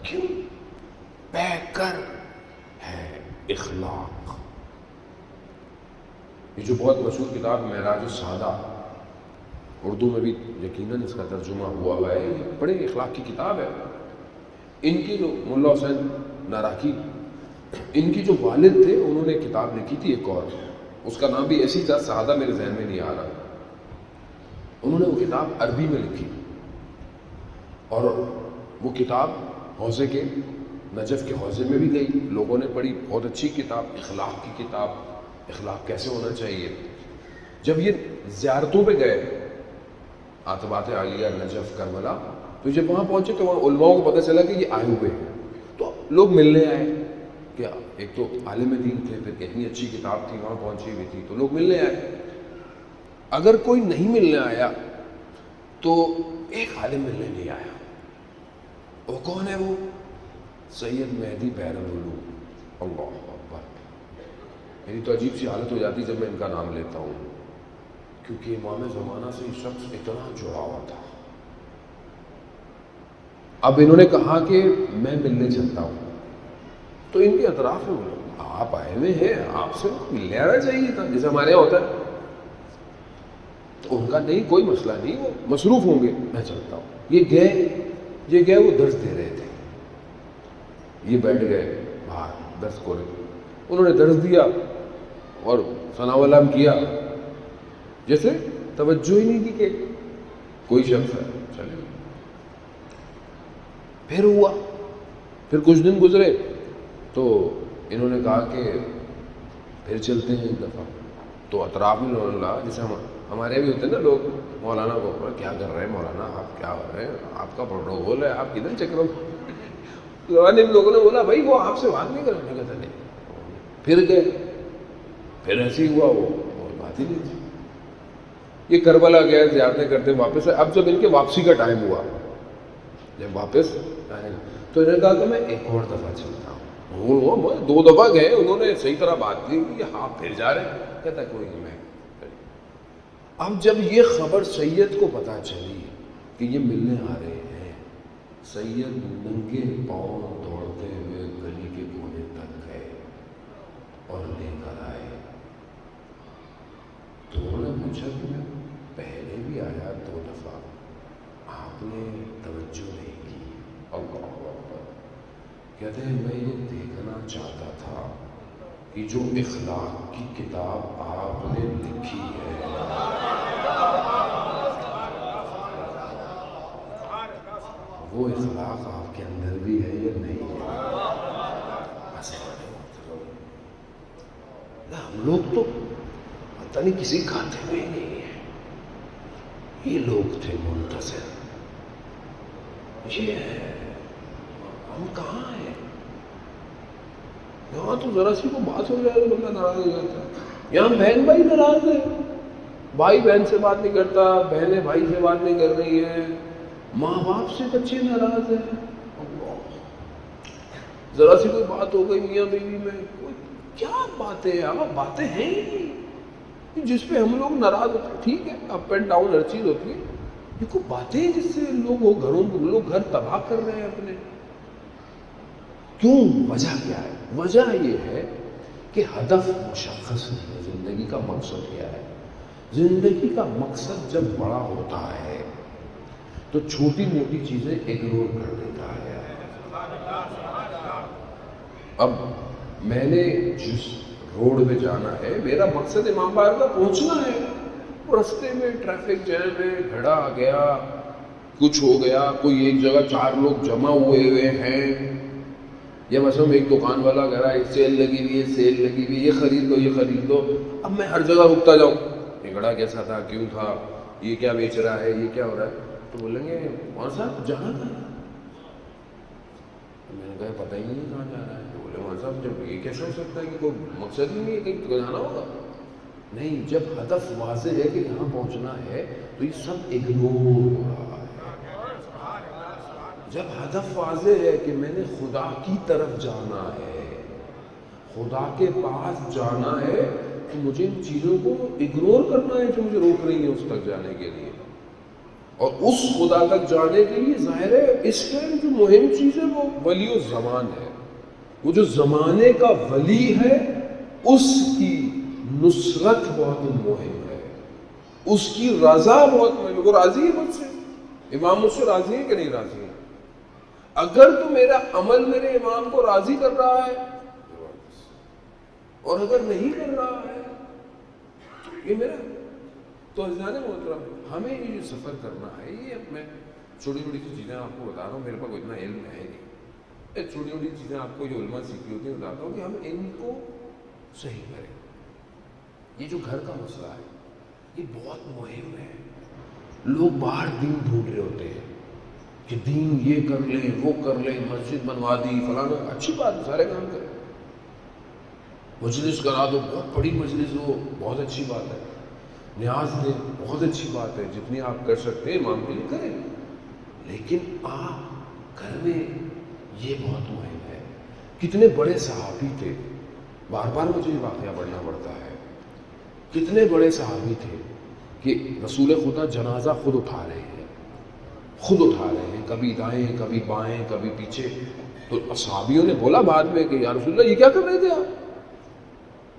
کیوں؟ پیکر ہے اخلاق. یہ جو بہت مشہور کتاب معراج السعادہ، اردو میں بھی یقیناً اس کا ترجمہ ہوا ہے، بڑی اخلاق کی کتاب ہے. ان کی جو ملا حسین ناراکی، ان کی جو والد تھے انہوں نے کتاب لکھی تھی ایک اور، اس کا نام بھی ایسی تھا، سعادہ میرے ذہن میں نہیں آ رہا. انہوں نے وہ کتاب عربی میں لکھی اور وہ کتاب حوزے کے نجف کے حوزے میں بھی گئی، لوگوں نے پڑھی. بہت اچھی کتاب، اخلاق کی کتاب، اخلاق کیسے ہونا چاہیے. جب یہ زیارتوں پہ گئے عتبات عالیہ نجف کربلا، تو جب وہاں پہنچے تو وہاں علماء کو پتہ چلا کہ یہ آئے ہوئے ہیں. تو لوگ ملنے آئے کہ ایک تو عالم دین تھے، پھر اتنی اچھی کتاب تھی وہاں پہنچی ہوئی تھی، تو لوگ ملنے آئے. اگر کوئی نہیں ملنے آیا تو ایک عالم ملنے نہیں آیا. وہ کون ہے؟ وہ سید مہدی بحر العلوم. اللہ اکبر. میری تو عجیب سی حالت ہو جاتی جب میں ان کا نام لیتا ہوں، کیونکہ امام زمانہ سے یہ شخص اتنا جڑا ہوا تھا. اب انہوں نے کہا کہ میں ملنے چلتا ہوں، تو ان کے اطراف میں بولے آپ آئے ہوئے ہیں، آپ سے ملنے آنا چاہیے تھا جیسے ہمارے یہاں ہوتا ہے. تو ان کا نہیں، کوئی مسئلہ نہیں، وہ مصروف ہوں گے، میں چلتا ہوں. یہ گئے وہ درس دے رہے تھے، یہ بیٹھ گئے باہر درس کو رہے. انہوں نے درس دیا اور ثناء العلام کیا، جیسے توجہ ہی نہیں دی کہ کوئی شخص ہے. چلے پھر ہوا، پھر کچھ دن گزرے تو انہوں نے کہا کہ پھر چلتے ہیں ایک دفعہ. تو اطراف میں انہوں نے کہا جیسے ہمارے بھی ہوتے ہیں نا لوگ، مولانا کو کیا کر رہے ہیں مولانا، آپ کیا ہو رہے ہیں، آپ کا پروٹوکول ہے، آپ کدھر چکروں. زمانے میں لوگوں نے بولا بھائی وہ آپ سے بات نہیں کرنے کا تھا. نہیں. پھر گئے، پھر ایسے ہی ہوا، وہ بات ہی نہیں تھی. یہ کربلا گئے زیارتیں کرتے واپس. اب جب ان کے واپسی کا ٹائم ہوا، جب واپس آنے کا، تو انہوں نے کہا کہ میں ایک اور دفعہ چلتا ہوں. 2 دفعہ گئے، انہوں نے صحیح طرح بات کی کہ ہاں پھر جا رہے ہیں. کہتا کوئی نہیں. میں اب جب یہ خبر سید کو پتہ چلی کہ یہ ملنے آ رہے ہیں، سید ننگے پاؤں دوڑتے ہوئے گلی کے کونے تک گئے اور لے کر آئے. تو انہوں نے پوچھا کہ میں پہلے بھی آیا 2 دفعہ، آپ نے توجہ نہیں کی. اللہ اکبر. کہتے ہیں میں یہ دیکھنا چاہتا تھا کہ جو اخلاق کی کتاب آپ نے لکھی ہے وہ اخلاق آپ کے اندر بھی ہے یا نہیں ہے. ہم لوگ تو پتہ نہیں کسی کھاتے میں ہی نہیں ہے. یہ لوگ تھے منتظر. یہ ہے ہم کہاں ہیں؟ یہاں تو ذرا سی کو بات ہو جائے تو بندہ ناراض ہو جاتا ہے. یہاں بہن بھائی ناراض ہے، بھائی بہن سے بات نہیں کرتا، بہنیں بھائی سے بات نہیں کر رہی ہیں، ماں باپ سے بچے ناراض ہیں. ذرا سی کوئی بات ہو گئی میاں بیوی میں، کوئی کیا باتیں باتیں ہیں ہی نہیں جس پہ ہم لوگ ناراض ہوتے ہیں. ٹھیک ہے اپ اینڈ ڈاؤن ہر چیز ہوتی ہے، یہ کوئی باتیں ہیں جس سے لوگ گھر تباہ کر رہے ہیں اپنے. کیوں؟ وجہ کیا ہے؟ وجہ یہ ہے کہ ہدف مشخص نہیں ہے. زندگی کا مقصد کیا ہے؟ زندگی کا مقصد جب بڑا ہوتا ہے تو چھوٹی موٹی چیزیں اگنور کر دیتا ہے. اب میں نے جس روڈ پہ جانا ہے، میرا مقصد امام باڑہ کا پہنچنا ہے. رستے میں ٹریفک جیم ہے، بھیڑا آ گیا، کچھ ہو گیا، کوئی ایک جگہ 4 لوگ جمع ہوئے ہیں، یا مثلا ایک دکان والا کہہ رہا ہے سیل لگی ہوئی ہے، سیل لگی ہوئی ہے، یہ خرید دو یہ خرید دو. اب میں ہر جگہ رکتا جاؤں، جھگڑا کیسا تھا، کیوں تھا، یہ کیا بیچ رہا ہے، یہ کیا ہو رہا ہے. تو بولیں گے کون صاحب جانا تھا؟ میں نے کہا پتہ ہی نہیں کہاں جانا ہے. تو بولے مولانا صاحب جب یہ کیسے ہو سکتا ہے کہ کوئی مقصد ہی نہیں ہے کہیں تو جانا ہوگا؟ نہیں، جب ہدف واضح ہے کہ یہاں پہنچنا ہے تو یہ سب اگنور ہو رہا ہے. جب ہدف واضح ہے کہ میں نے خدا کی طرف جانا ہے، خدا کے پاس جانا ہے، تو مجھے ان چیزوں کو اگنور کرنا ہے جو مجھے روک رہی ہیں اس تک جانے کے لیے. اور اس خدا تک جانے کے لیے ظاہر ہے اس ٹائم جو مہم چیز ہے وہ ولی الزمان ہے. وہ جو زمانے کا ولی ہے اس کی نصرت بہت مہم ہے، اس کی رضا بہت مہم ہے. وہ راضی ہے مجھ سے، امام مجھ سے راضی ہے کہ نہیں راضی ہے؟ اگر تو میرا عمل میرے امام کو راضی کر رہا ہے اور اگر نہیں کر رہا ہے تو یہ میرا. تو عزیزان محترم، ہمیں یہ جو سفر کرنا ہے، یہ میں چھوٹی چھوٹی سی چیزیں آپ کو بتا رہا ہوں، میرے پاس اتنا علم ہے نہیں. چھوٹی چھوٹی چیزیں آپ کو جو علماء سیکھی ہوتی ہیں بتاتا ہوں کہ ہم ان کو صحیح کریں. یہ جو گھر کا مسئلہ ہے یہ بہت مہم ہے. لوگ باہر دین ڈھونڈ رہے ہوتے ہیں کہ دین یہ کر لیں وہ کر لیں، مسجد بنوا دی فلانا، اچھی بات ہے، سارے کام کریں. مجلس کرا دو، بہت بڑی مجلس ہو، بہت اچھی بات ہے. نیاز دیں، بہت اچھی بات ہے، جتنی آپ کر سکتے ہیں امام کے لیے کریں. لیکن آپ گھر میں یہ بہت مہم ہے. کتنے بڑے صحابی تھے، بار بار مجھے یہ واقعہ پڑھنا پڑتا ہے. کتنے بڑے صحابی تھے کہ رسول خدا جنازہ خود اٹھا رہے ہیں، خود اٹھا رہے ہیں، کبھی دائیں کبھی بائیں کبھی پیچھے. تو صحابیوں نے بولا بعد میں کہ یا رسول اللہ یہ کیا کر رہے تھے آپ؟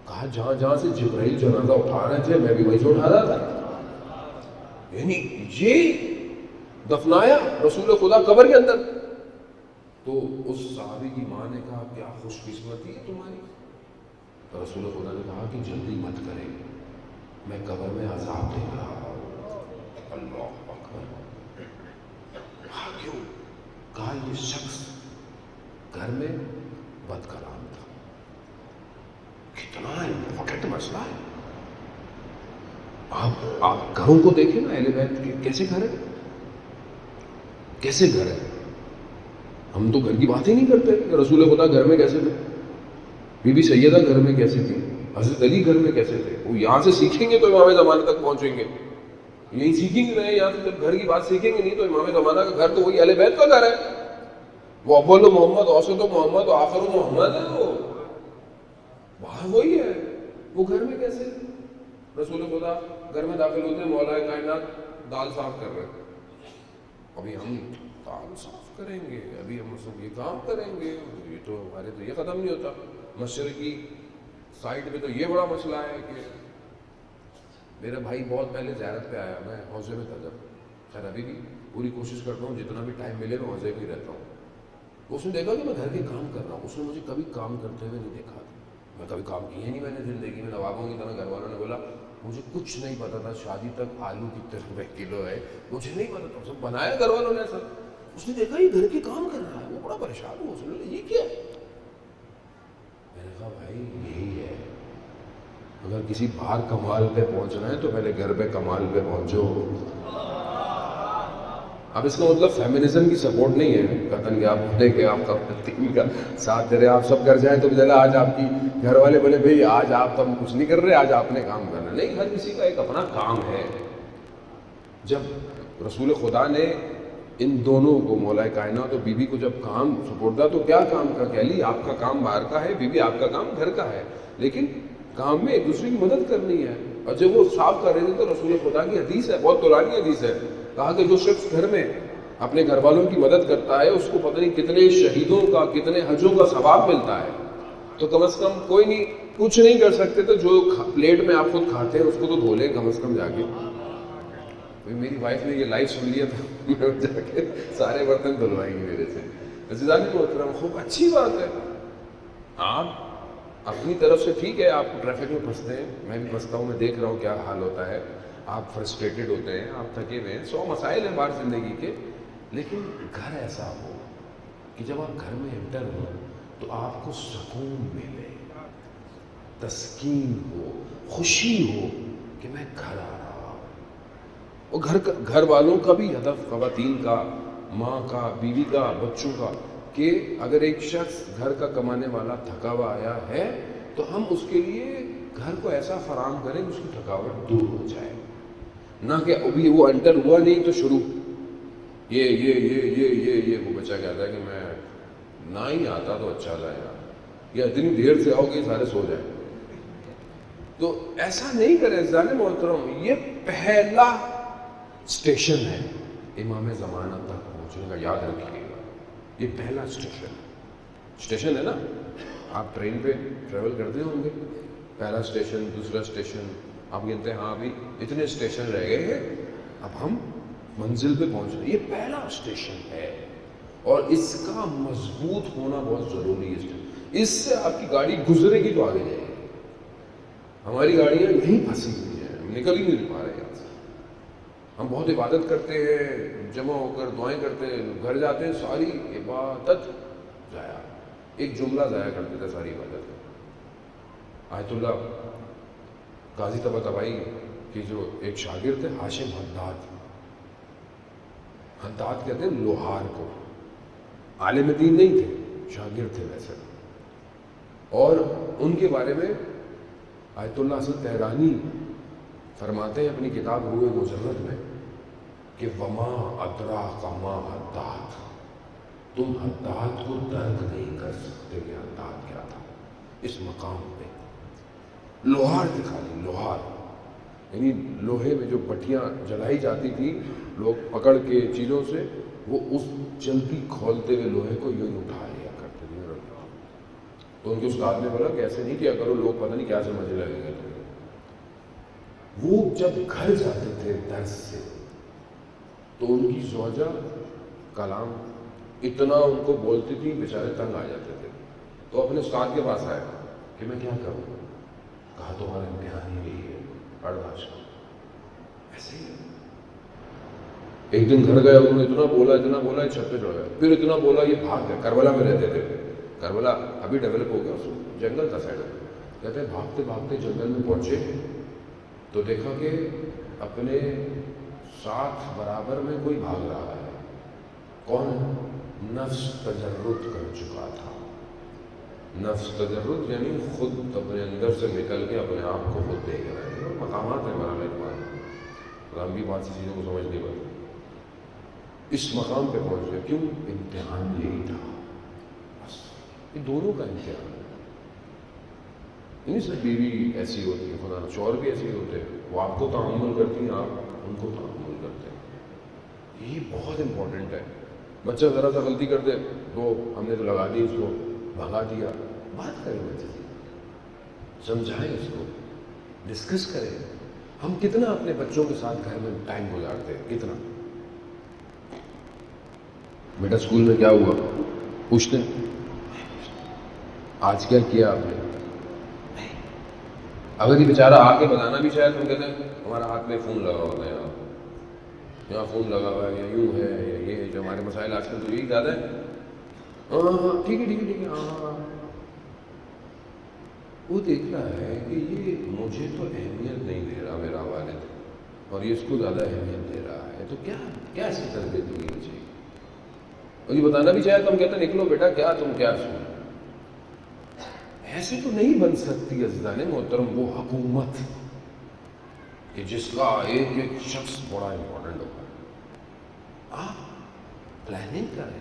کہا جہاں جہاں سے جبرائیل جنازہ اٹھا رہے تھے میں بھی وہیں سے اٹھا رہا تھا. یعنی یہ دفنایا رسول خدا قبر کے اندر. تو اس صحابی کی ماں نے کہا کیا خوش قسمتی ہے تمہاری. رسول خدا نے کہا کہ جلدی مت کریں، میں قبر میں عذاب دیکھ رہا ہوں. اللہ اکبر. کیوں؟ کہا یہ شخص گھر میں بد کلام تھا. کتنا امپورٹنٹ مسئلہ ہے. آپ گھروں کو دیکھیں نا، اہل بیت کے کیسے گھر ہے، کیسے گھر ہے. ہم تو گھر کی بات ہی نہیں کرتے کہ رسول خدا گھر میں کیسے تھے، بی بی سیدہ گھر میں کیسے تھی، حضرت علی گھر میں کیسے تھے. وہ یہاں سے سیکھیں گے تو امام زمانہ تک پہنچیں گے. یہی سیکھیں گے نہیں، یہاں سے جب گھر کی بات سیکھیں گے نہیں تو امام زمانہ کا گھر تو وہی اہل بیت کا گھر ہے. وہ اول محمد، اوسط محمد، آخر محمد ہے. وہ وہاں وہی ہے. وہ گھر میں کیسے؟ رسول خدا گھر میں داخل ہوتے ہیں، مولا کائنات دال صاف کر رہے ہیں. ابھی ہم دال صاف کریں گے، ابھی ہم یہ کام کریں گے، یہ تو ہمارے تو یہ ختم نہیں ہوتا. مشرقی سائٹ پہ تو یہ بڑا مسئلہ ہے کہ میرا بھائی بہت پہلے زیارت پہ آیا، میں حوضے میں تھا جب. خیر ابھی بھی پوری کوشش کرتا ہوں جتنا بھی ٹائم ملے میں حوضے میں ہی رہتا ہوں. اس نے دیکھا کہ میں گھر کے کام کر رہا ہوں. اس نے مجھے کبھی کام کرتے ہوئے نہیں دیکھا. میں کبھی کام کیے نہیں میں نے زندگی میں. نوابوں کی طرح گھر والوں نے بولا مجھے کچھ نہیں پتا تھا شادی تک آلو کتنے روپے کلو ہے، مجھے نہیں پتا تھا. سب بنایا گھر والوں نے سب. اس نے دیکھا یہ گھر کے کام کر رہا ہے، وہ بڑا پریشان ہوا. اس نے بولا یہ کیا ہے؟ میں نے کہا بھائی یہی ہے، اگر کسی باہر کمال پہ پہنچنا ہے تو پہلے گھر پہ کمال پہ پہنچو. اب اس کا مطلب فیمنزم کی سپورٹ نہیں ہے قطن کہ آپ بولے کہ آپ کا تین کا ساتھ دے رہے آپ سب کر جائیں تو چلا آج آپ کی گھر والے بولے بھائی آج آپ تو ہم کچھ نہیں کر رہے، آج آپ نے کام کرنا. نہیں، ہر کسی کا ایک اپنا کام ہے. جب رسول خدا نے ان دونوں کو مولا کائنات اور بی بی کو جب کام سپورٹا تو کیا کام کا کہ علی آپ کا کام باہر کا ہے، بی بی آپ کا کام گھر کا ہے، لیکن کام میں ایک دوسرے کی مدد کرنی ہے. اور جب وہ صاف کر رہے تھے تو رسول خدا کی حدیث ہے، بہت طولانی حدیث ہے. کہا کہ جو شخص گھر میں اپنے گھر والوں کی مدد کرتا ہے اس کو پتہ نہیں کتنے شہیدوں کا کتنے حجوں کا ثواب ملتا ہے. تو کم از کم کوئی نہیں کچھ نہیں کر سکتے تو جو پلیٹ میں آپ خود کھاتے ہیں اس کو تو دھو لیں کم از کم جا کے. میری وائف نے یہ لائف سن لیا تھا میں جا کے سارے برتن دھلوائیں گی میرے سے. عزیزان محترم خوب اچھی بات ہے. آپ اپنی طرف سے ٹھیک ہے، آپ ٹریفک میں پھنستے ہیں، میں بھی پھنستا ہوں، میں دیکھ رہا ہوں کیا حال ہوتا ہے. آپ فرسٹریٹڈ ہوتے ہیں، آپ تھکے ہوئے ہیں، 100 مسائل ہیں باہر زندگی کے. لیکن گھر ایسا ہو کہ جب آپ گھر میں انٹر ہو تو آپ کو سکون ملے، تسکین ہو، خوشی ہو کہ میں گھر آ رہا ہوں. اور گھر والوں کا بھی ہدف، خواتین کا، ماں کا، بیوی کا، بچوں کا، کہ اگر ایک شخص گھر کا کمانے والا تھکا ہوا آیا ہے تو ہم اس کے لیے گھر کو ایسا فراہم کریں کہ اس کی تھکاوٹ دور ہو جائے، نہ کہ ابھی وہ انٹر ہوا نہیں تو شروع یہ وہ بچہ کہتا ہے کہ میں نہ ہی آتا تو اچھا تھا یار، یا اتنی دیر سے آؤ کہ سارے سو جائیں. تو ایسا نہیں کریں عزیزان محترم. یہ پہلا اسٹیشن ہے امام زمانہ تک پہنچنے کا، یاد رکھیے گا. یہ پہلا اسٹیشن ہے نا. آپ ٹرین پہ ٹریول کرتے ہوں گے، پہلا اسٹیشن، دوسرا اسٹیشن، آپ کہتے ہیں ہاں ابھی اتنے اسٹیشن رہ گئے ہیں، اب ہم منزل پہ پہنچ رہے ہیں. یہ پہلا اسٹیشن ہے اور اس کا مضبوط ہونا بہت ضروری ہے. اس سے آپ کی گاڑی گزرے گی تو آگے جائے گی. ہماری گاڑیاں یہیں پھنسی ہوئی ہیں، ہم نکل ہی نہیں پا رہے یہاں سے. ہم بہت عبادت کرتے ہیں، جمع ہو کر دعائیں کرتے ہیں، گھر جاتے ہیں ساری عبادت ضائع. ایک جملہ ضائع کر دیتا ساری عبادت. آیت اللہ قاضی طباطبائی کے جو ایک شاگرد تھے ہاشم حداد، حداد کہتے ہیں لوہار کو، عالم دین نہیں تھے، شاگرد تھے ویسے. اور ان کے بارے میں آیت اللہ حسن تہرانی فرماتے ہیں اپنی کتاب روح مجرد میں کہ وما ادراک ما حداد، تم حداد کو درک نہیں کر سکتے کہ حداد کیا تھا. اس مقام پہ لوہار تھے، خالی لوہار، یعنی لوہے میں جو بٹیاں جلائی جاتی تھی لوگ پکڑ کے چیزوں سے، وہ اس جلدی کھولتے ہوئے لوہے کو یوں اٹھا لیا کرتے تھے. تو ان کے استاد نے بولا کہ ایسے نہیں کیا کرو، لوگ پتہ نہیں کیا سمجھنے لگیں گے. وہ جب گھر جاتے تھے درس سے تو ان کی زوجہ کلام اتنا ان کو بولتی تھی، بیچارے تنگ آ جاتے تھے. تو اپنے استاد کے پاس آیا کہ میں کیا کروں. کہا تمہارا امتحان ہی یہی ہے، برداشت کرو. ایسے ہی ایک دن گھر گیا، انہوں نے اتنا بولا چھت پہ چڑھ گیا. پھر اتنا بولا یہ بھاگ گیا. کربلا میں رہتے تھے، کربلا ابھی ڈیولپ ہو گیا، اس جنگل تھا سائڈ میں. کہتے ہیں بھاگتے بھاگتے جنگل میں پہنچے تو دیکھا کہ اپنے ساتھ برابر میں کوئی بھاگ رہا ہے. کون؟ نفس تجرد کر چکا تھا. نفس تجرد یعنی خود اپنے اندر سے نکل کے اپنے آپ کو خود دیکھ رہے ہیں. مقامات ہیں ہمارا اعتبار، ہم بھی بات سی چیزوں کو سمجھ نہیں پاتے. اس مقام پہ پہنچ گئے. کیوں؟ امتحان یہی تھا. بس یہ دونوں کا امتحان ہے. نہیں صرف بیوی ایسی ہوتی ہے، خدا شوہر بھی ایسے ہوتے ہیں. وہ آپ کو تعامل کرتی ہیں، آپ ان کو تعامل کرتے ہیں. یہ بہت امپورٹنٹ ہے. بچہ ذرا سا غلطی کر دے تو ہم نے تو لگا دی، اس کو بھگا دیا. بات کریں بچے سے، سمجھائیں اس کو، ڈسکس کریں. ہم کتنا اپنے بچوں کے ساتھ گھر میں ٹائم گزارتے ہیں، کتنا. بیٹا اسکول میں کیا ہوا پوچھتے ہیں، آج کیا کیا آپ نے. اگر یہ بیچارہ آ کے بتانا بھی چاہے تو ہم کہتے ہیں ہمارا ہاتھ میں فون لگا ہوتا ہے، یہاں فون لگا ہوا ہے، یا یوں ہے، یا یہ جو ہمارے مسائل آج کل تو یہی زیادہ ہے. ہاں ٹھیک ہے ہاں. وہ دیکھ رہا ہے کہ یہ مجھے تو اہمیت نہیں دے رہا میرا والد، اور یہ اس کو زیادہ اہمیت دے رہا ہے. تو کیا اس کی تربیت ہونی چاہیے. اور یہ بتانا بھی چاہے تو ہم کہتے ہیں نکلو بیٹا، کیا تم کیا سن. ایسے تو نہیں بن سکتی عزیزان محترم وہ حکومت کہ جس کا ایک ایک شخص بڑا امپورٹنٹ ہوگا. آپ پلاننگ کریں،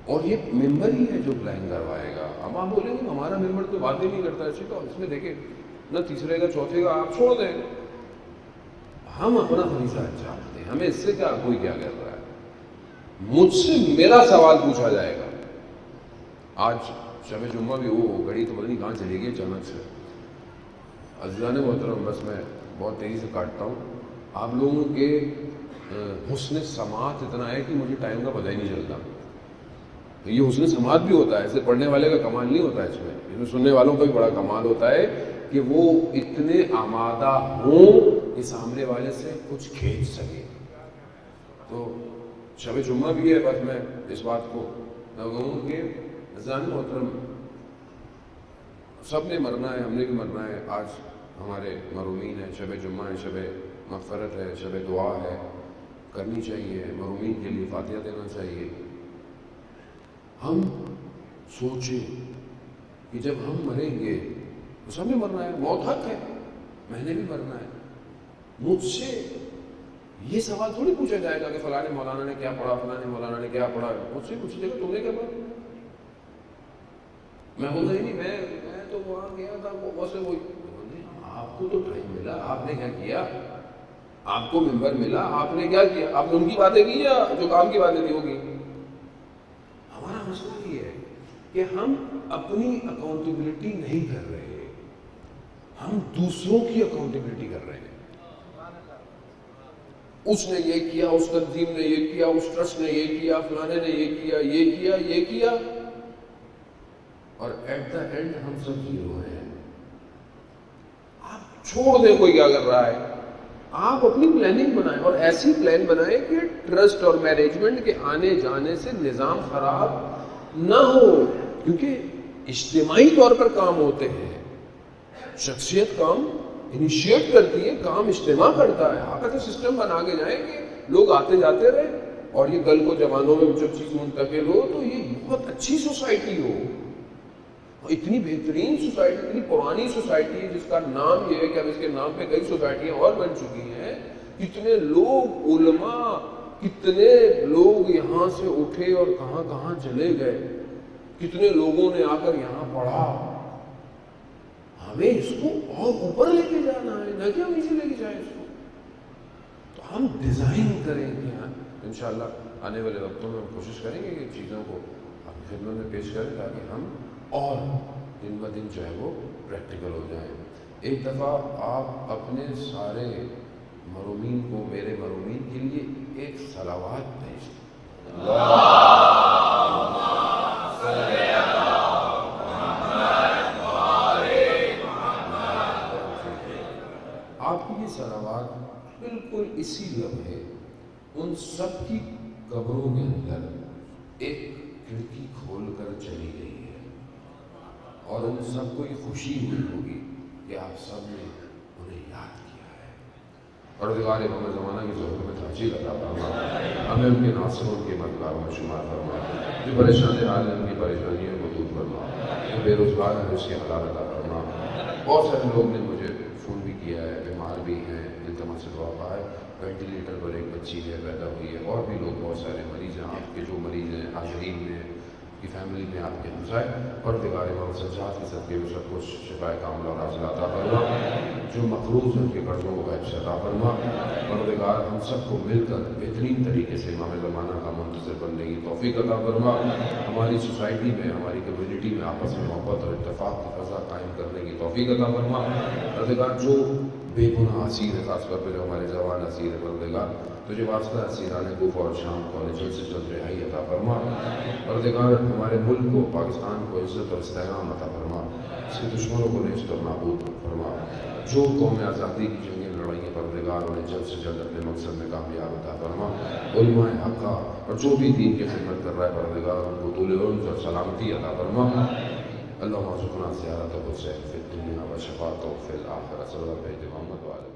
اور یہ ممبر ہی ہے جو پلان کروائے گا. اب آپ بولیں گے ہمارا ممبر تو بات ہی نہیں کرتا ایسے، تو اس میں دیکھیں نہ تیسرے کا چوتھے کا آپ چھوڑ دیں. ہم اپنا فریضہ چاہتے ہیں، ہمیں اس سے کیا کوئی کیا کر رہا ہے. مجھ سے میرا سوال پوچھا جائے گا. آج شب جمعہ بھی وہ گھڑی تو پتہ نہیں کہاں چلی گئی اچانک سے. عزیزان محترم بس میں بہت تیزی سے کاٹتا ہوں. آپ لوگوں کے حسن سماعت اتنا ہے کہ مجھے ٹائم کا پتہ ہی نہیں چلتا. یہ حسن سماعت بھی ہوتا ہے، ایسے پڑھنے والے کا کمال نہیں ہوتا ہے اس میں سننے والوں کا بھی بڑا کمال ہوتا ہے کہ وہ اتنے آمادہ ہوں کہ سامنے والے سے کچھ کھینچ سکے. تو شب جمعہ بھی ہے، بس میں اس بات کو کہوں کہ عزیزان محترم سب نے مرنا ہے، ہم نے بھی مرنا ہے. آج ہمارے مرحومین ہیں، شب جمعہ ہے، شب مغفرت ہے، شب دعا ہے، کرنی چاہیے، مرحومین کے لیے فاتحہ دینا چاہیے۔ ہم سوچیں کہ جب ہم مریں گے تو سب نے مرنا ہے، موت حق ہے، میں نے بھی مرنا ہے۔ مجھ سے یہ سوال تھوڑی پوچھا جائے گا کہ فلاں مولانا نے کیا پڑھا، فلاں مولانا نے کیا پڑھا، مجھ سے پوچھے گا تم نے کیا پڑھا؟ میں بولتا ہی نہیں، میں تو وہاں گیا تھا، وہ سے وہی۔ آپ کو تو ٹائم ملا، آپ نے کیا کیا؟ آپ کو ممبر ملا، آپ نے کیا کیا؟ آپ نے ان کی باتیں کی یا جو کام کی باتیں تھی وہ کی؟ ہمارا مسئلہ یہ ہے کہ ہم اپنی اکاؤنٹیبلٹی نہیں کر رہے، ہم دوسروں کی اکاؤنٹیبلٹی کر رہے ہیں۔ اس نے یہ کیا، اس تنظیم نے یہ کیا، اس ٹرسٹ نے یہ کیا، فلانے نے یہ کیا، یہ کیا، یہ کیا، اور ایٹ دا اینڈ ہم سب زیرو ہیں۔ آپ چھوڑ دیں کوئی کیا کر رہا ہے، آپ اپنی پلاننگ بنائیں، اور ایسی پلان بنائیں کہ ٹرسٹ اور مینجمنٹ کے آنے جانے سے نظام خراب نہ ہو، کیونکہ اجتماعی طور پر کام ہوتے ہیں۔ شخصیت کام انیشیٹ کرتی ہے، کام اجتماع کرتا ہے۔ آپ ایسا سسٹم بنا کے جائیں کہ لوگ آتے جاتے رہے، اور یہ کل کو جوانوں میں جب چیز منتقل ہو تو یہ بہت اچھی سوسائٹی ہو، اتنی بہترین سوسائٹی، اتنی پرانی سوسائٹی جس کا نام یہ ہے کہ اب اس کے نام پہ کئی سوسائٹیاں اور بن چکی ہیں۔ کتنے لوگ، علماء، کتنے لوگ یہاں سے اٹھے اور کہاں کہاں چلے گئے، کتنے لوگوں نے آ کر یہاں پڑھا۔ ہمیں اس کو اور اوپر لے کے جانا ہے، نہ کہ ہم نیچے لے کے جائیں اس کو۔ تو ہم ڈیزائن کریں گے، انشاءاللہ آنے والے وقتوں میں ہم کوشش کریں گے کہ چیزوں کو اپنی خدمت میں پیش کریں تاکہ ہم اور دن بہ دن جو ہے وہ پریکٹیکل ہو جائیں۔ ایک دفعہ آپ اپنے سارے مرحومین کو، میرے مرحومین کے لیے ایک صلوات بھیج دیں۔ آپ کی یہ صلوات بالکل اسی لمحے ان سب کی قبروں کے اندر ایک کھڑکی کھول کر چلی گئی ہے، اور ان سب کو یہ خوشی ہوئی ہوگی کہ آپ سب نے انہیں یاد کیا ہے۔ پروردگار ہمیں زمانہ کی ضرورت میں تاجیل عطا فرما، ہمیں ان کے ناصروں کے مددگاروں میں شمار فرما، جو پریشان حال ہیں ان کی پریشانیوں کو دور فرما، جو بے روزگار ہیں اس کے حالات عطا فرما۔ بہت سارے لوگ نے مجھے فون بھی کیا ہے، بیمار بھی ہیں، التماس سے دعا پائے، وینٹیلیٹر پر ایک بچی ہے پیدا ہوئی ہے، اور بھی لوگ بہت سارے مریض ہیں، آپ کے جو مریض ہیں حاضرین میں کی فیملی میں، آپ کے ہمسائے، پروردگار امام سجاد کے صدقے میں سب کچھ شفا کاملہ اور عاجلہ عطا فرما، جو مقروض ہیں ان کے قرضوں کو غائب سے عطا فرما۔ پروردگار ہم سب کو مل کر بہترین طریقے سے امام زمانہ کا منتظر بننے کی توفیق عطا فرما، ہماری سوسائٹی میں، ہماری کمیونٹی میں آپس میں محبت اور اتفاق کی فضا قائم کرنے کی توفیق عطا فرما۔ پروردگار جو بے گناہ اسیر ہے، خاص طور پہ جو ہمارے جوان اسیر ہے، پروردگار تجھے واسطہ اسیران کوفہ اور شام کو انہیں جلد سے جلد رہائی عطا فرما۔ پروردگار ہمارے ملک کو، پاکستان کو عزت اور استحکام عطا فرما، اس کے دشمنوں کو نیست اور نابود فرما۔ جو قوم آزادی کی جنگیں لڑائی ہیں، پروردگار انہیں جلد سے جلد اپنے مقصد میں کامیاب عطا فرما۔ علماء حقہ اور جو بھی دین کی خدمت کر رہا ہے، پروردگار ان کو طول عمر اور سلامتی عطا فرما۔ اللہم ارزقنا زیارت حسین فی الدنیا و شفاعتہ فی الآخرہ، صلی اللہ علیہ وسلم۔